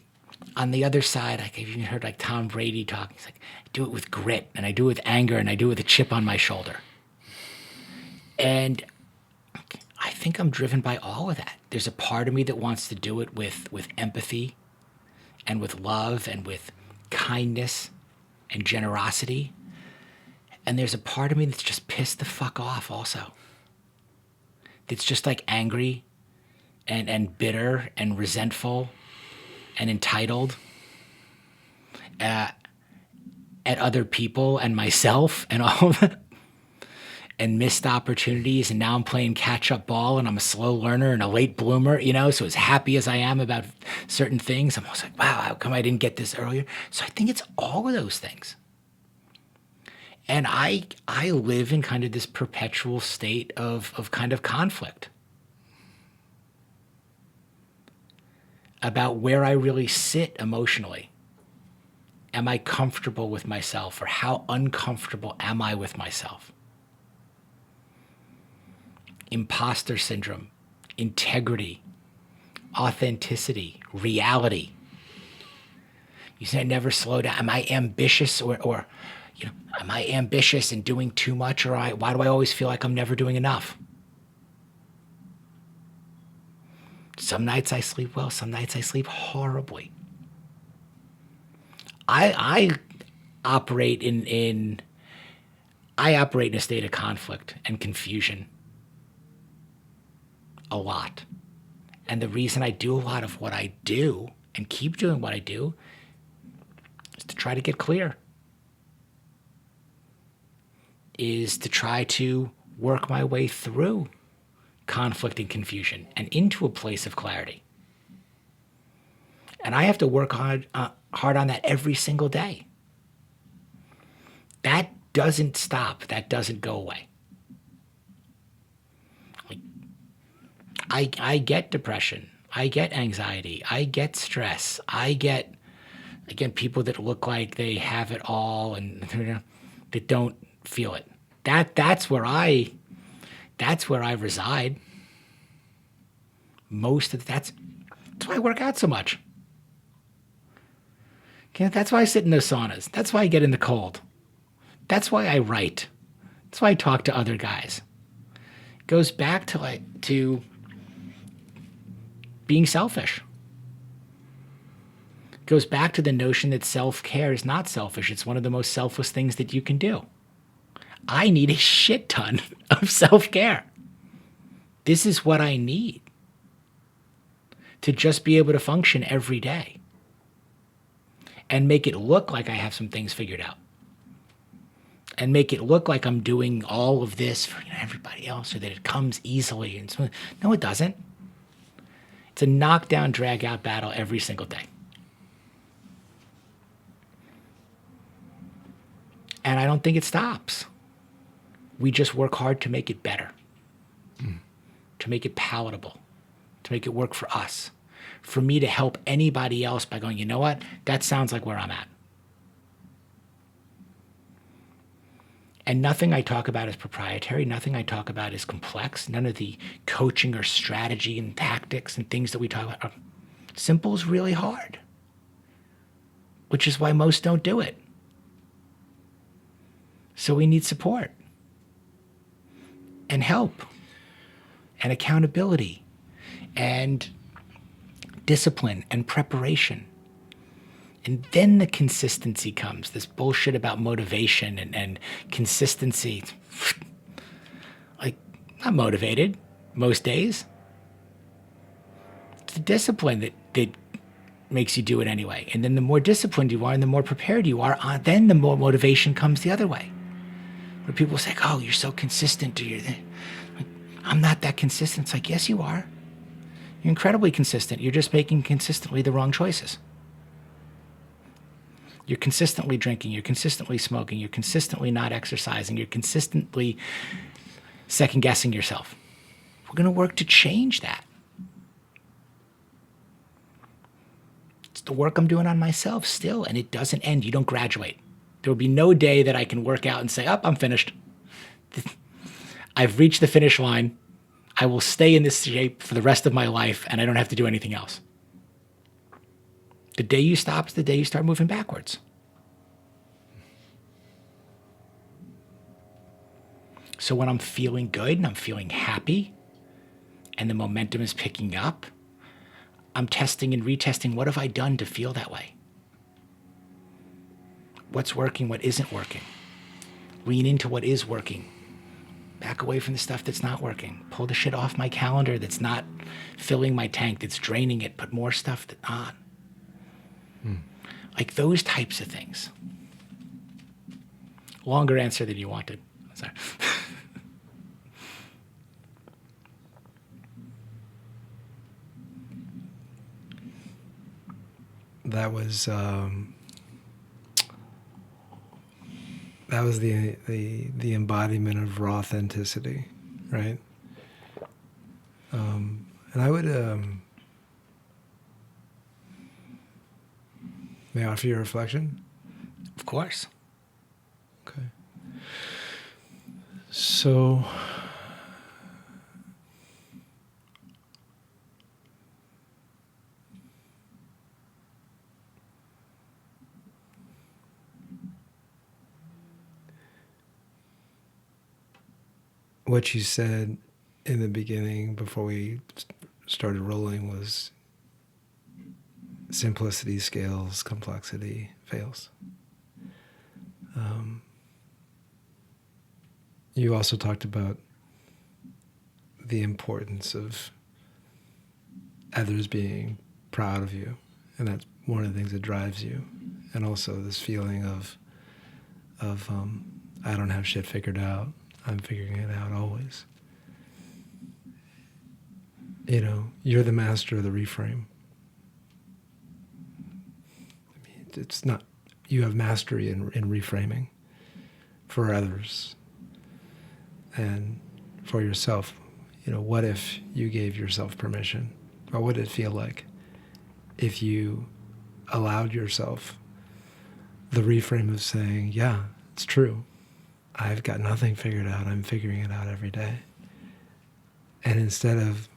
on the other side, I've even heard like Tom Brady talk. He's like, I do it with grit, and I do it with anger, and I do it with a chip on my shoulder. And I think I'm driven by all of that. There's a part of me that wants to do it with empathy, and with love, and with kindness, and generosity. And there's a part of me that's just pissed the fuck off also. It's just like angry and bitter and resentful and entitled at other people and myself and all of that, and missed opportunities. And now I'm playing catch-up ball, and I'm a slow learner and a late bloomer, so as happy as I am about certain things, I'm always like, wow, how come I didn't get this earlier? So I think it's all of those things. And I live in kind of this perpetual state of kind of conflict about where I really sit emotionally. Am I comfortable with myself, or how uncomfortable am I with myself? Imposter syndrome, integrity, authenticity, reality. You say I never slow down. Am I ambitious or am I ambitious and doing too much, or why do I always feel like I'm never doing enough? Some nights I sleep well, some nights I sleep horribly. I operate in a state of conflict and confusion a lot. And the reason I do a lot of what I do and keep doing what I do is to try to get clear. Is to try to work my way through conflict and confusion and into a place of clarity. And I have to work hard hard on that every single day. That doesn't stop. That doesn't go away. I get depression. I get anxiety. I get stress. I get, again, people that look like they have it all and that don't feel it. That's where I reside. That's why I work out so much. Okay, that's why I sit in those saunas. That's why I get in the cold. That's why I write. That's why I talk to other guys. It goes back to being selfish. It goes back to the notion that self-care is not selfish. It's one of the most selfless things that you can do. I need a shit ton of self-care. This is what I need to just be able to function every day and make it look like I have some things figured out and make it look like I'm doing all of this for everybody else, or that it comes easily and smooth. No, it doesn't. It's a knockdown, drag-out battle every single day. And I don't think it stops. We just work hard to make it better, to make it palatable, to make it work for us, for me to help anybody else by going, you know what? That sounds like where I'm at. And nothing I talk about is proprietary. Nothing I talk about is complex. None of the coaching or strategy and tactics and things that we talk about are simple is really hard, which is why most don't do it. So we need support and help and accountability and discipline and preparation. And then the consistency comes, this bullshit about motivation and consistency. Like, I'm motivated most days. It's the discipline that makes you do it anyway. And then the more disciplined you are and the more prepared you are, then the more motivation comes the other way. Where people say, oh, you're so consistent. I'm not that consistent. It's like, yes, you are. You're incredibly consistent. You're just making consistently the wrong choices. You're consistently drinking. You're consistently smoking. You're consistently not exercising. You're consistently second-guessing yourself. We're going to work to change that. It's the work I'm doing on myself still, and it doesn't end. You don't graduate. There will be no day that I can work out and say, oh, I'm finished. I've reached the finish line. I will stay in this shape for the rest of my life, and I don't have to do anything else. The day you stop is the day you start moving backwards. So when I'm feeling good and I'm feeling happy and the momentum is picking up, I'm testing and retesting, what have I done to feel that way? What's working, what isn't working? Lean into what is working. Back away from the stuff that's not working. Pull the shit off my calendar that's not filling my tank, that's draining it. Put more stuff on. Like those types of things. Longer answer than you wanted. Sorry. That was the embodiment of raw authenticity, right? And I would may I offer you a reflection? Of course. Okay. So what you said in the beginning before we started rolling was simplicity scales, complexity fails. You also talked about the importance of others being proud of you, and that's one of the things that drives you, and also this feeling of I don't have shit figured out. I'm figuring it out always. You know, you're the master of the reframe. it's not, you have mastery in reframing for others and for yourself. What if you gave yourself permission? What would it feel like if you allowed yourself the reframe of saying, yeah, it's true. I've got nothing figured out. I'm figuring it out every day. And instead of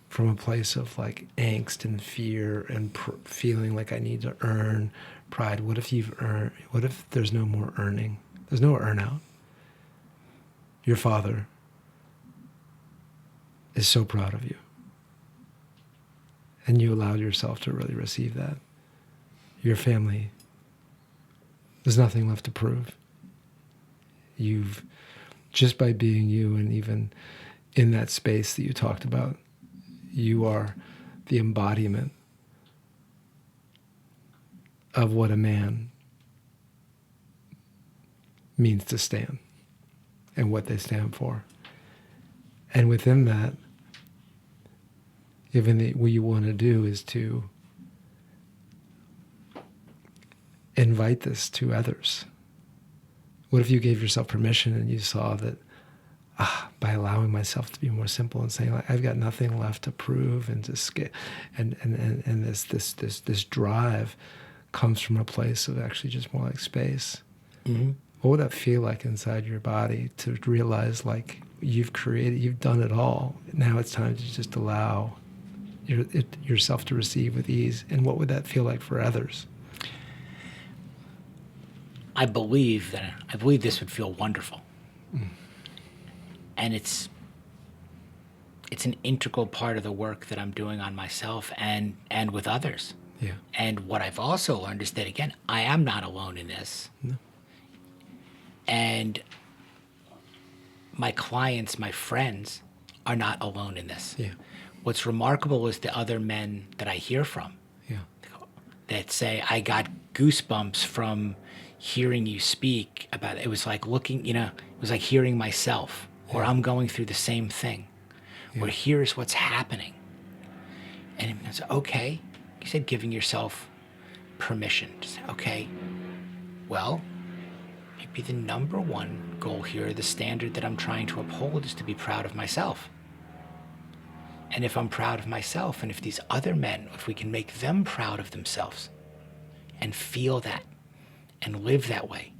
from a place of like angst and fear and feeling like I need to earn pride, what if there's no more earning? There's no earn-out. Your father is so proud of you. And you allowed yourself to really receive that. Your family, there's nothing left to prove. You've, just by being you, and even in that space that you talked about, you are the embodiment of what a man means to stand and what they stand for. And within that, what you want to do is to invite this to others. What if you gave yourself permission and you saw that by allowing myself to be more simple and saying, like, I've got nothing left to prove, and just get, and this drive comes from a place of actually just more like space. Mm-hmm. What would that feel like inside your body to realize like you've done it all. Now it's time to just allow yourself to receive with ease. And what would that feel like for others? I believe this would feel wonderful. Mm. And it's an integral part of the work that I'm doing on myself and with others. Yeah. And what I've also learned is that, again, I am not alone in this. No. And my clients, my friends, are not alone in this. Yeah. What's remarkable is the other men that I hear from. Yeah. That say, I got goosebumps from hearing you speak about it. It was like it was like hearing myself, or I'm going through the same thing, or here's what's happening. And it's okay. You said giving yourself permission to say, okay, well, maybe the number one goal here, the standard that I'm trying to uphold, is to be proud of myself. And if I'm proud of myself, and if these other men, if we can make them proud of themselves and feel that and live that way,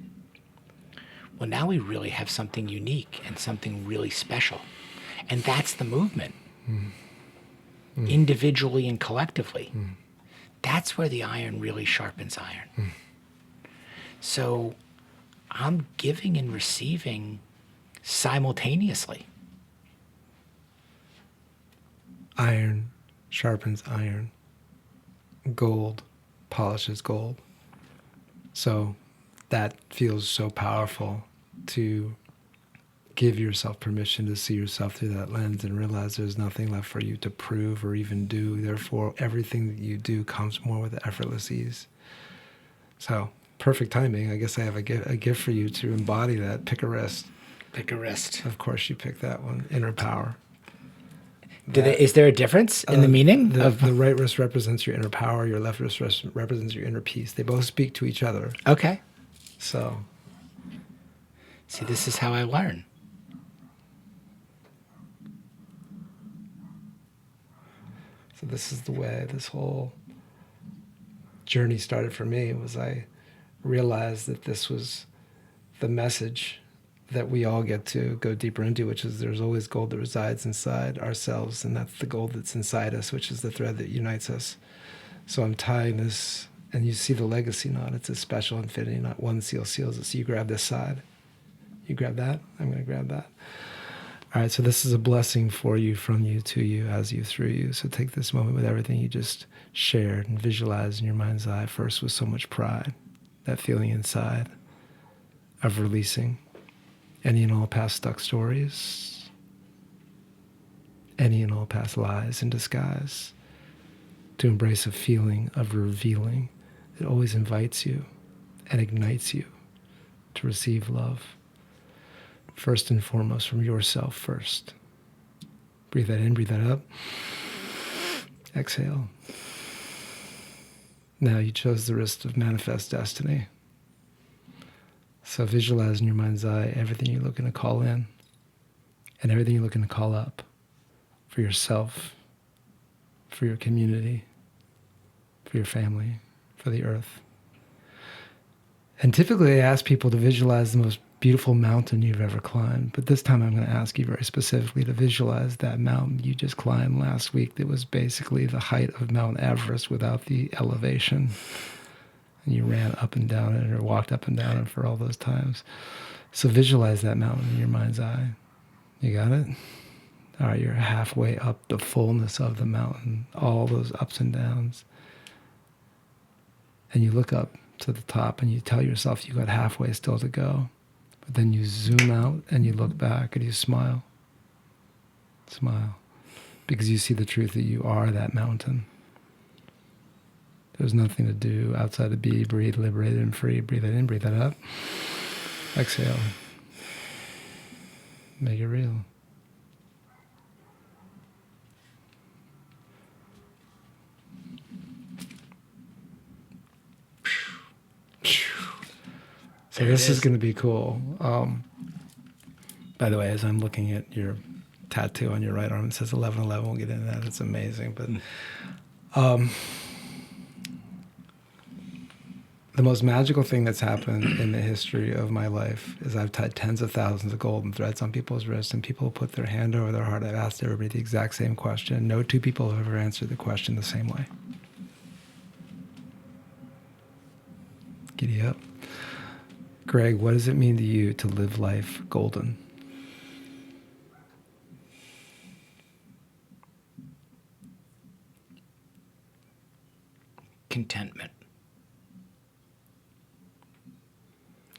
well, now we really have something unique and something really special. And that's the movement. Mm. Mm. Individually and collectively. Mm. That's where the iron really sharpens iron. Mm. So I'm giving and receiving simultaneously. Iron sharpens iron. Gold polishes gold. So that feels so powerful, to give yourself permission to see yourself through that lens and realize there's nothing left for you to prove or even do. Therefore, everything that you do comes more with effortless ease. So, perfect timing. I guess I have a gift for you to embody that. Pick a wrist. Pick a wrist. Of course, you pick that one. Inner power. Is there a difference in the meaning? The right wrist represents your inner power. Your left wrist represents your inner peace. They both speak to each other. Okay. So, see, this is how I learn. So this is the way this whole journey started for me. Was I realized that this was the message that we all get to go deeper into, which is there's always gold that resides inside ourselves, and that's the gold that's inside us, which is the thread that unites us. So I'm tying this, and you see the legacy knot. It's a special infinity knot. One seal seals it. So you grab this side. You grab that. I'm going to grab that. All right, so this is a blessing for you, from you, to you, as you, through you. So take this moment with everything you just shared and visualize in your mind's eye, first with so much pride, that feeling inside of releasing any and all past stuck stories, any and all past lies in disguise, to embrace a feeling of revealing that always invites you and ignites you to receive love. First and foremost, from yourself first. Breathe that in, breathe that up. Exhale. Now you chose the risk of manifest destiny. So visualize in your mind's eye everything you're looking to call in and everything you're looking to call up for yourself, for your community, for your family, for the earth. And typically I ask people to visualize the most beautiful mountain you've ever climbed. But this time I'm going to ask you very specifically to visualize that mountain you just climbed last week that was basically the height of Mount Everest without the elevation. And you ran up and down it or walked up and down it for all those times. So visualize that mountain in your mind's eye. You got it? All right, you're halfway up the fullness of the mountain, all those ups and downs. And you look up to the top and you tell yourself you got halfway still to go. But then you zoom out and you look back and you smile. Smile. Because you see the truth that you are that mountain. There's nothing to do outside of be, breathe, liberated, and free. Breathe that in, breathe that up. Exhale. Make it real. So this is going to be cool. By the way, as I'm looking at your tattoo on your right arm, it says 1111. We'll get into that. It's amazing. But the most magical thing that's happened in the history of my life is I've tied tens of thousands of golden threads on people's wrists, and people put their hand over their heart. I've asked everybody the exact same question. No two people have ever answered the question the same way. Giddy up. Greg, what does it mean to you to live life golden? Contentment.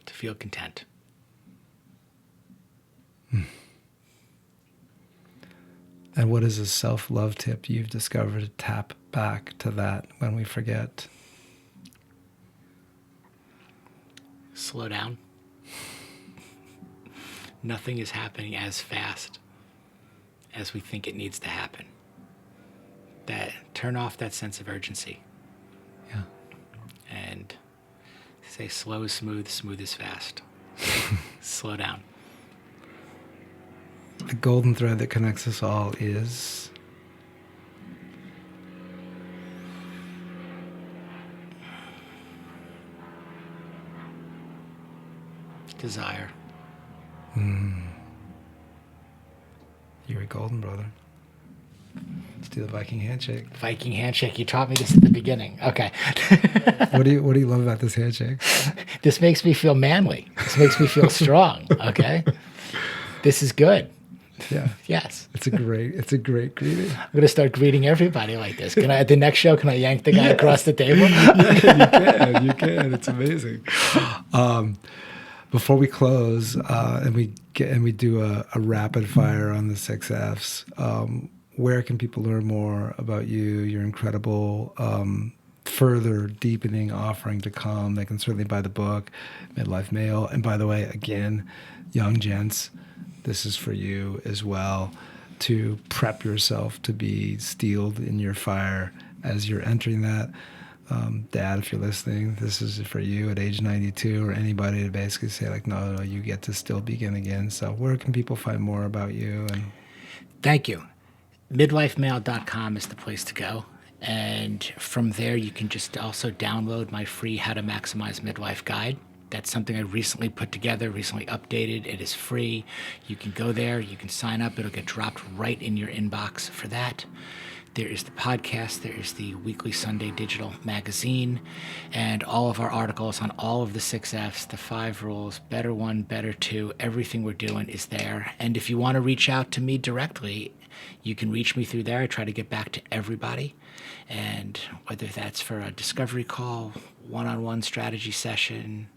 To feel content. And what is a self-love tip you've discovered to tap back to that when we forget? Slow down. Nothing is happening as fast as we think it needs to happen. That turn off that sense of urgency. Yeah. And say slow is smooth, smooth is fast. Slow down. The golden thread that connects us all is desire. You're a golden brother. Let's do the Viking handshake. Viking handshake. You taught me this at the beginning. Okay. What do you love about this handshake? This makes me feel manly. This makes me feel strong. Okay. This is good. Yeah. Yes. It's a great greeting. I'm going to start greeting everybody like this. Can I, at the next show, can I yank the guy across the table? Yeah, you can. It's amazing. Before we close, and we do a rapid fire on the 6 Fs, where can people learn more about you, your incredible further deepening offering to come? They can certainly buy the book, Midlife Male. And by the way, again, young gents, this is for you as well, to prep yourself to be steeled in your fire as you're entering that. Dad, if you're listening, this is for you at age 92, or anybody to basically say like, no, you get to still begin again. So where can people find more about you? And Thank you. midlifemail.com is the place to go. And from there, you can just also download my free How to Maximize Midlife guide. That's something I recently put together, recently updated. It is free. You can go there. You can sign up. It'll get dropped right in your inbox for that. There is the podcast. There is the weekly Sunday digital magazine, and all of our articles on all of the 6 Fs, the 5 rules, better 1, better 2, everything we're doing is there. And if you want to reach out to me directly, you can reach me through there. I try to get back to everybody. And whether that's for a discovery call, one-on-one strategy session,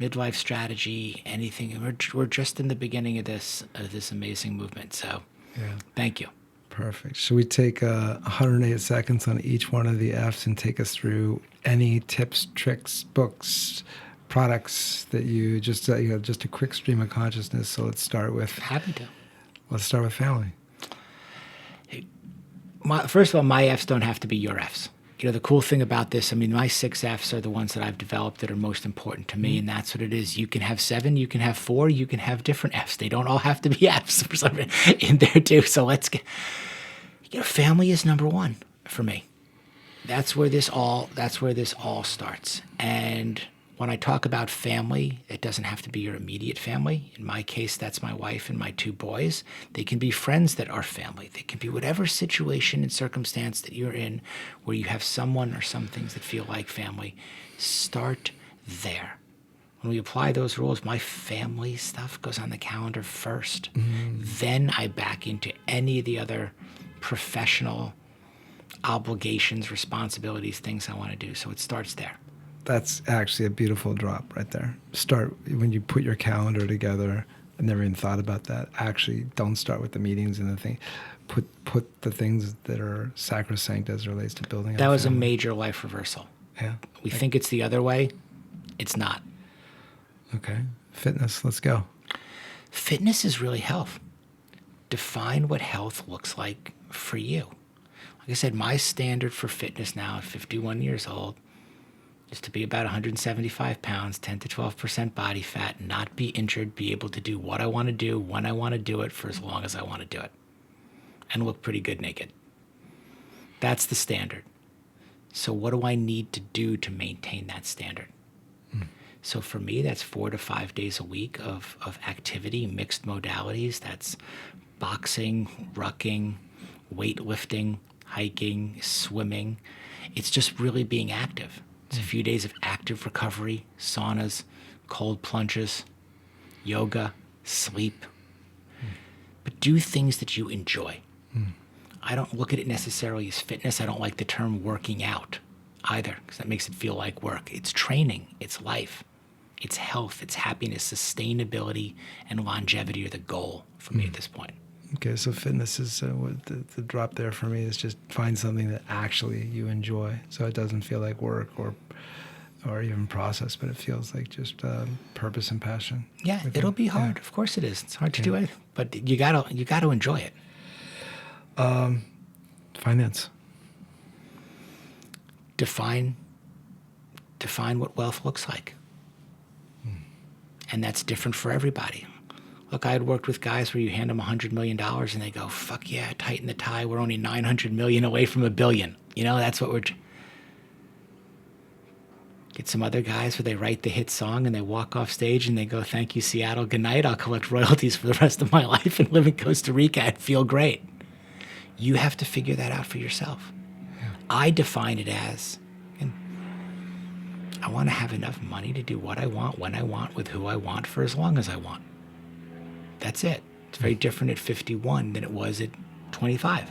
midlife strategy, anything, we're just in the beginning of this amazing movement. So yeah. Thank you. Perfect. Should we take 108 seconds on each one of the Fs and take us through any tips, tricks, books, products that you just a quick stream of consciousness? So let's start with. Happy to. Let's start with family. First of all, my Fs don't have to be your Fs. The cool thing about this, I mean, my 6Fs are the ones that I've developed that are most important to me, and that's what it is. You can have 7, you can have 4, you can have different Fs. They don't all have to be Fs for some in there too. So let's get, family is number one for me. That's where this all starts. And when I talk about family, it doesn't have to be your immediate family. In my case, that's my wife and my 2 boys. They can be friends that are family. They can be whatever situation and circumstance that you're in where you have someone or some things that feel like family. Start there. When we apply those rules, my family stuff goes on the calendar first. Then I back into any of the other professional obligations, responsibilities, things I want to do. So it starts there. That's actually a beautiful drop right there. Start when you put your calendar together. I never even thought about that. Actually, don't start with the meetings and the thing. Put the things that are sacrosanct as it relates to building. That was a major life reversal. Yeah. We think it's the other way. It's not. Okay. Fitness. Let's go. Fitness is really health. Define what health looks like for you. Like I said, my standard for fitness now at 51 years old is to be about 175 pounds, 10 to 12% body fat, not be injured, be able to do what I want to do, when I want to do it, for as long as I want to do it, and look pretty good naked. That's the standard. So what do I need to do to maintain that standard? So for me, that's 4 to 5 days a week of activity, mixed modalities. That's boxing, rucking, weightlifting, hiking, swimming. It's just really being active. It's a few days of active recovery, saunas, cold plunges, yoga, sleep. But do things that you enjoy. I don't look at it necessarily as fitness. I don't like the term working out either, because that makes it feel like work. It's training. It's life. It's health. It's happiness. Sustainability and longevity are the goal for me at this point. Okay, so fitness is what the drop there for me is just find something that actually you enjoy, so it doesn't feel like work or even process, but it feels like just purpose and passion. Yeah, it'll be hard. Yeah. Of course it is. It's hard to do it, but you gotta enjoy it. Finance. Define what wealth looks like, and that's different for everybody. Look, I had worked with guys where you hand them $100 million and they go, fuck yeah, tighten the tie. We're only 900 million away from $1 billion. That's what we're... Get some other guys where they write the hit song and they walk off stage and they go, thank you, Seattle, good night. I'll collect royalties for the rest of my life and live in Costa Rica and feel great. You have to figure that out for yourself. Yeah. I define it as, I want to have enough money to do what I want, when I want, with who I want, for as long as I want. That's it. It's very different at 51 than it was at 25.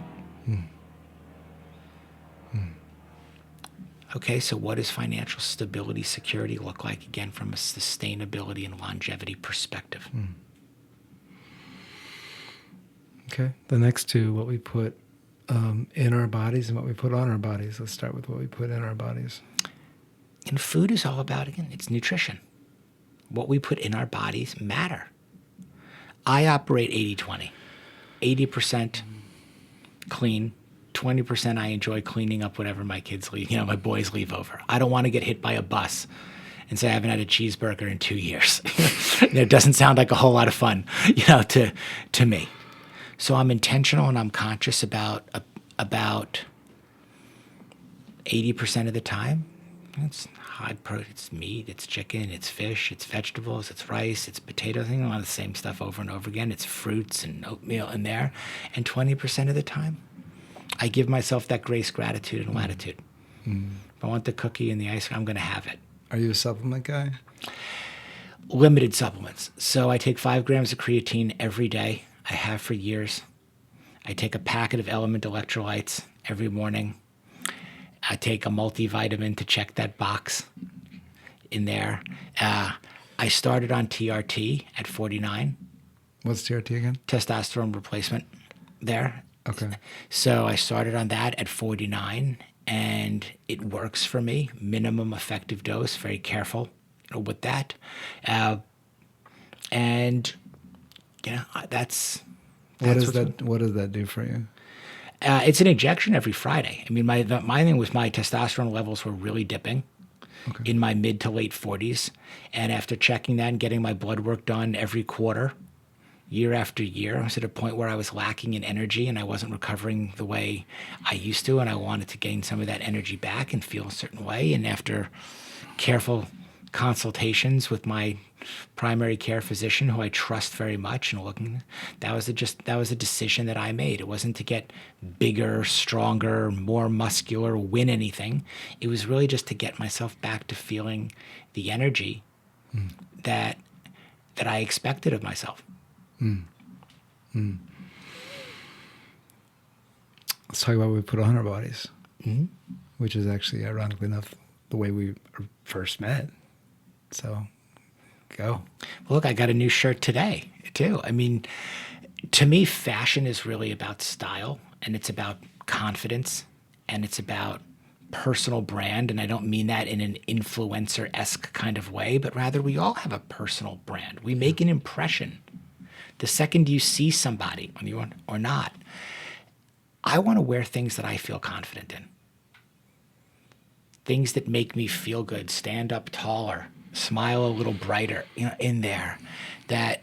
Okay, so what does financial stability, security look like, again, from a sustainability and longevity perspective? Okay, the next two, what we put in our bodies and what we put on our bodies. Let's start with what we put in our bodies. And food is all about, again, it's nutrition. What we put in our bodies matter. I operate 80-20. 80% clean, 20% I enjoy cleaning up whatever my kids leave, my boys leave over. I don't want to get hit by a bus and say I haven't had a cheeseburger in 2 years. It doesn't sound like a whole lot of fun, to me. So I'm intentional and I'm conscious about 80% of the time. It's high protein, it's meat, it's chicken, it's fish, it's vegetables, it's rice, it's potatoes. A lot of the same stuff over and over again. It's fruits and oatmeal in there. And 20% of the time, I give myself that grace, gratitude, and latitude. If I want the cookie and the ice cream, I'm going to have it. Are you a supplement guy? Limited supplements. So I take 5 grams of creatine every day. I have for years. I take a packet of Element electrolytes every morning. I take a multivitamin to check that box in there. I started on TRT at 49. What's TRT again? Testosterone replacement there. Okay. So I started on that at 49, and it works for me. Minimum effective dose, very careful with that. And, that's what does that do for you? It's an injection every Friday. I mean, my thing was my testosterone levels were really dipping in my mid to late 40s. And after checking that and getting my blood work done every quarter, year after year, I was at a point where I was lacking in energy and I wasn't recovering the way I used to. And I wanted to gain some of that energy back and feel a certain way. And after careful consultations with my primary care physician, who I trust very much, and looking, that was a decision that I made. It wasn't to get bigger, stronger, more muscular, win anything. It was really just to get myself back to feeling the energy that I expected of myself. Let's talk about what we put on our bodies, which is actually, ironically enough, the way we first met. So, go. Well, look, I got a new shirt today, too. I mean, to me, fashion is really about style, and it's about confidence, and it's about personal brand. And I don't mean that in an influencer-esque kind of way, but rather we all have a personal brand. We make an impression the second you see somebody, on you or not. I want to wear things that I feel confident in. Things that make me feel good, stand up taller, smile a little brighter, in there, that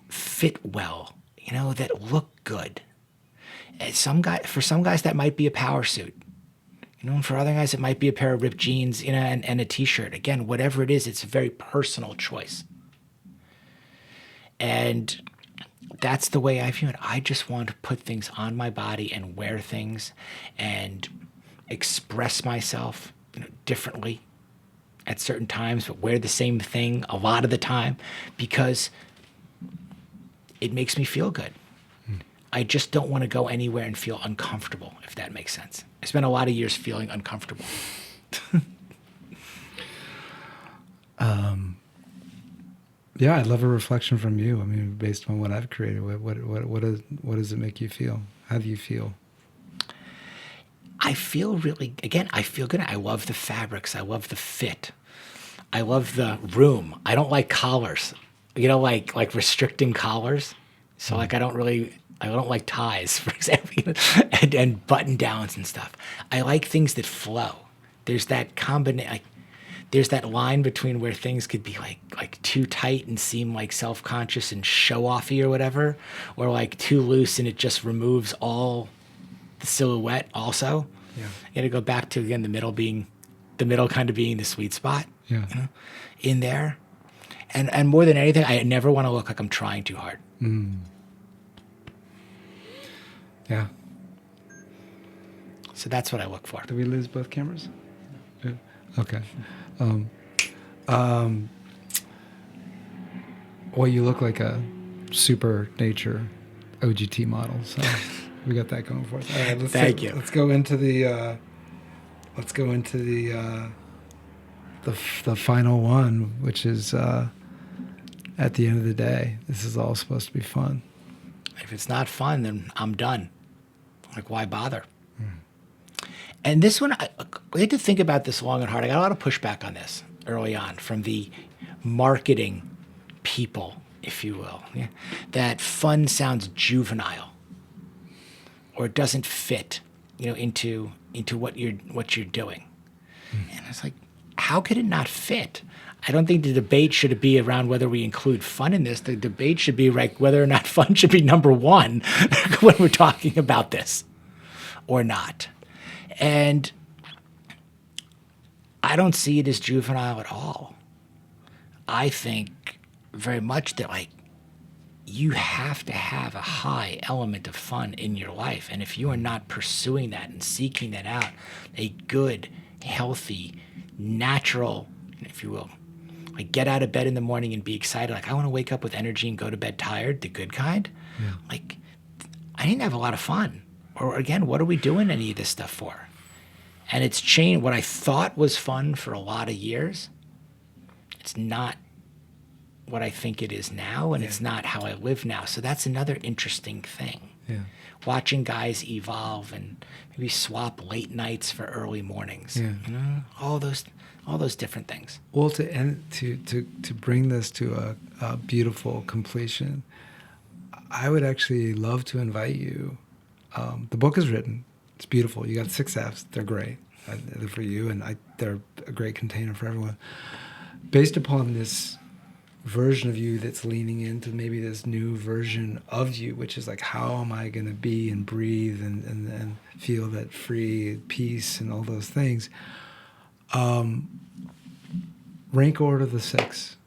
fit well, that look good. And for some guys, that might be a power suit. And for other guys, it might be a pair of ripped jeans, and a t-shirt. Again, whatever it is, it's a very personal choice. And that's the way I view it. I just want to put things on my body and wear things and express myself differently at certain times, but wear the same thing a lot of the time because it makes me feel good. I just don't want to go anywhere and feel uncomfortable, if that makes sense. I spent a lot of years feeling uncomfortable. Yeah, I'd love a reflection from you. I mean, based on what I've created, what does it make you feel? How do you feel? I feel I feel good. I love the fabrics. I love the fit. I love the room. I don't like collars, like restricting collars. So I don't like ties, for example, and button downs and stuff. I like things that flow. There's that there's that line between where things could be like too tight and seem like self-conscious and show-offy or whatever, or like too loose and it just removes all the silhouette also. Yeah. You got to go back to, again, the middle kind of being the sweet spot. Yeah. In there. And more than anything, I never want to look like I'm trying too hard. Yeah. So that's what I look for. Did we lose both cameras? Yeah. Okay. Well, you look like a super nature OGT model, so we got that going for us. All right, Thank you. Let's go into the final one, which is at the end of the day, this is all supposed to be fun. If it's not fun, then I'm done. Like, why bother? And this one, we had to think about this long and hard. I got a lot of pushback on this early on from the marketing people, if you will, that fun sounds juvenile or it doesn't fit, into what you're doing. And I was like, how could it not fit? I don't think the debate should be around whether we include fun in this. The debate should be like whether or not fun should be number one when we're talking about this or not. And I don't see it as juvenile at all. I think very much that you have to have a high element of fun in your life. And if you are not pursuing that and seeking that out, a good, healthy, natural, if you will, get out of bed in the morning and be excited. I want to wake up with energy and go to bed tired, the good kind. Yeah. I didn't have a lot of fun. Or again, what are we doing any of this stuff for? And it's changed. What I thought was fun for a lot of years, it's not what I think it is now, and it's not how I live now. So that's another interesting thing. Yeah. Watching guys evolve and maybe swap late nights for early mornings. Yeah. All those different things. Well, to bring this to a beautiful completion, I would actually love to invite you The book is written. It's beautiful. You got 6 Fs. They're great. They're for you, and they're a great container for everyone. Based upon this version of you that's leaning into maybe this new version of you, which is like, how am I going to be and breathe and feel that free peace and all those things? Rank order the 6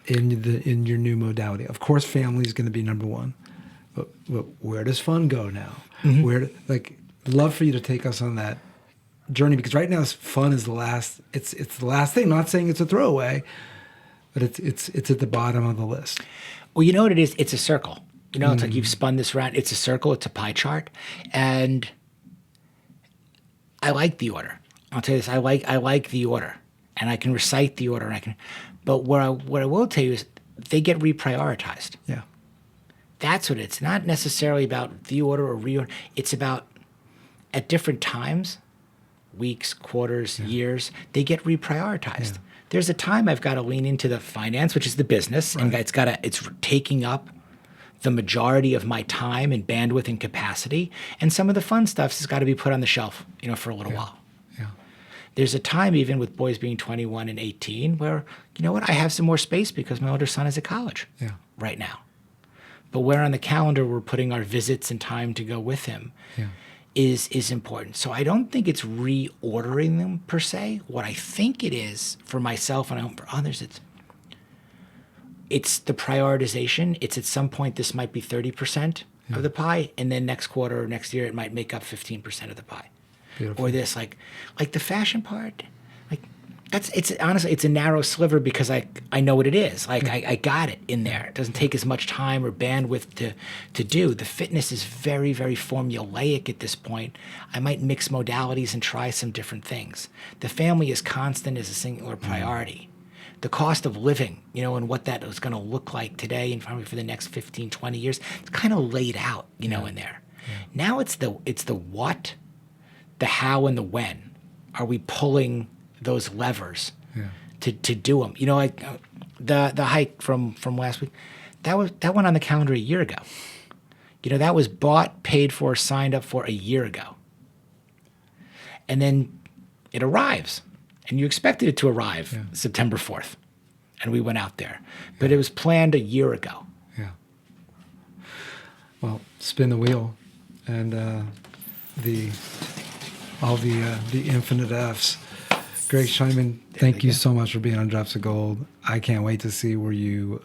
in your new modality. Of course, family is going to be number 1, but where does fun go now? Love for you to take us on that journey, because right now fun is the last. It's the last thing. Not saying it's a throwaway, but it's at the bottom of the list. Well, you know what it is? It's a circle. You know, it's like you've spun this around. It's a circle. It's a pie chart, and I like the order. I'll tell you this. I like the order, and I can recite the order. But what I will tell you is they get reprioritized. Yeah, that's what it's not necessarily about the order or reorder. It's about at different times, weeks, quarters, years, they get reprioritized. Yeah. There's a time I've got to lean into the finance, which is the business, right. And it's taking up the majority of my time and bandwidth and capacity. And some of the fun stuff has got to be put on the shelf, for a little while. Yeah. There's a time, even with boys being 21 and 18, where, you know what, I have some more space because my older son is at college right now. But where on the calendar we're putting our visits and time to go with him is important. So I don't think it's reordering them per se. What I think it is for myself and I hope for others, it's the prioritization. It's at some point this might be 30% of the pie, and then next quarter or next year it might make up 15% of the pie. Beautiful. Or this like the fashion part, it's honestly it's a narrow sliver because I know what it is. I got it in there. It doesn't take as much time or bandwidth to do. The fitness is very, very formulaic at this point. I might mix modalities and try some different things. The family is constant as a singular priority. The cost of living, and what that is going to look like today and probably for the next 15, 20 years, it's kind of laid out, in there. Yeah. Now it's the what, the how, and the when. Are we pulling those levers to do them? The hike from last week, that went on the calendar a year ago. That was bought, paid for, signed up for a year ago. And then it arrives, and you expected it to arrive September 4th, and we went out there. But it was planned a year ago. Yeah. Well, spin the wheel, and the infinite Fs. Greg Scheinman, thank you so much for being on Drops of Gold. I can't wait to see where you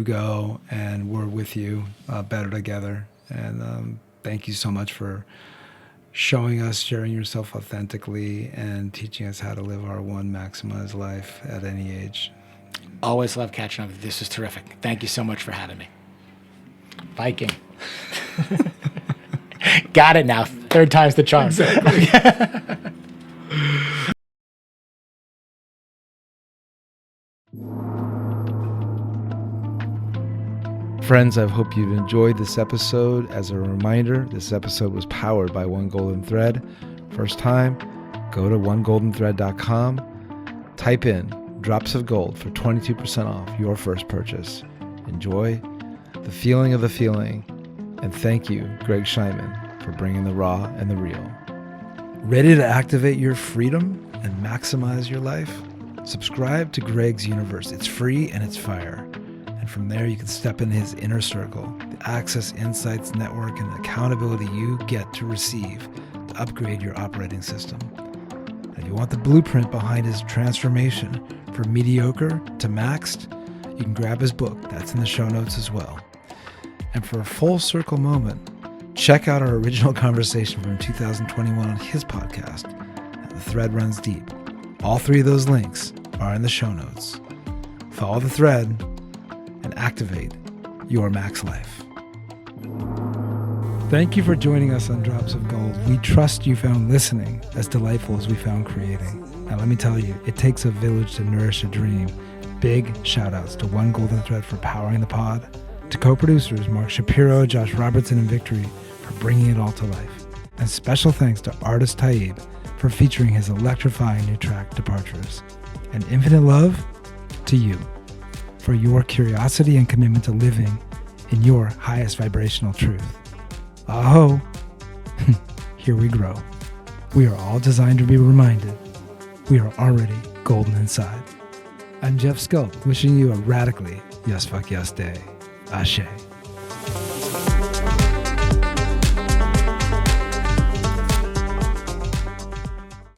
go, and we're with you better together. And thank you so much for showing us, sharing yourself authentically, and teaching us how to live our one maximized life at any age. Always love catching up. This was terrific. Thank you so much for having me. Viking. Got it now. 3rd time's the charm. Exactly. Friends, I hope you've enjoyed this episode. As a reminder, this episode was powered by One Golden Thread. First time, go to onegoldenthread.com, type in Drops of Gold for 22% off your first purchase. Enjoy the feeling of the feeling, and thank you, Greg Scheinman, for bringing the raw and the real. Ready to activate your freedom and maximize your life? Subscribe to Greg's Universe. It's free and it's fire. And from there, you can step in his inner circle, the access, insights, network, and accountability you get to receive to upgrade your operating system. And if you want the blueprint behind his transformation from mediocre to maxed, you can grab his book. That's in the show notes as well. And for a full circle moment, check out our original conversation from 2021 on his podcast, The Thread Runs Deep. All 3 of those links are in the show notes. Follow the thread and activate your max life. Thank you for joining us on Drops of Gold. We trust you found listening as delightful as we found creating. Now let me tell you, it takes a village to nourish a dream. Big shout outs to One Golden Thread for powering the pod, to co-producers Mark Shapiro, Josh Robertson, and Victory for bringing it all to life. And special thanks to artist Taib for featuring his electrifying new track, Departures. And infinite love to you for your curiosity and commitment to living in your highest vibrational truth. Aho! Here we grow. We are all designed to be reminded we are already golden inside. I'm Jeff Scult, wishing you a radically yes fuck yes day. Ashe.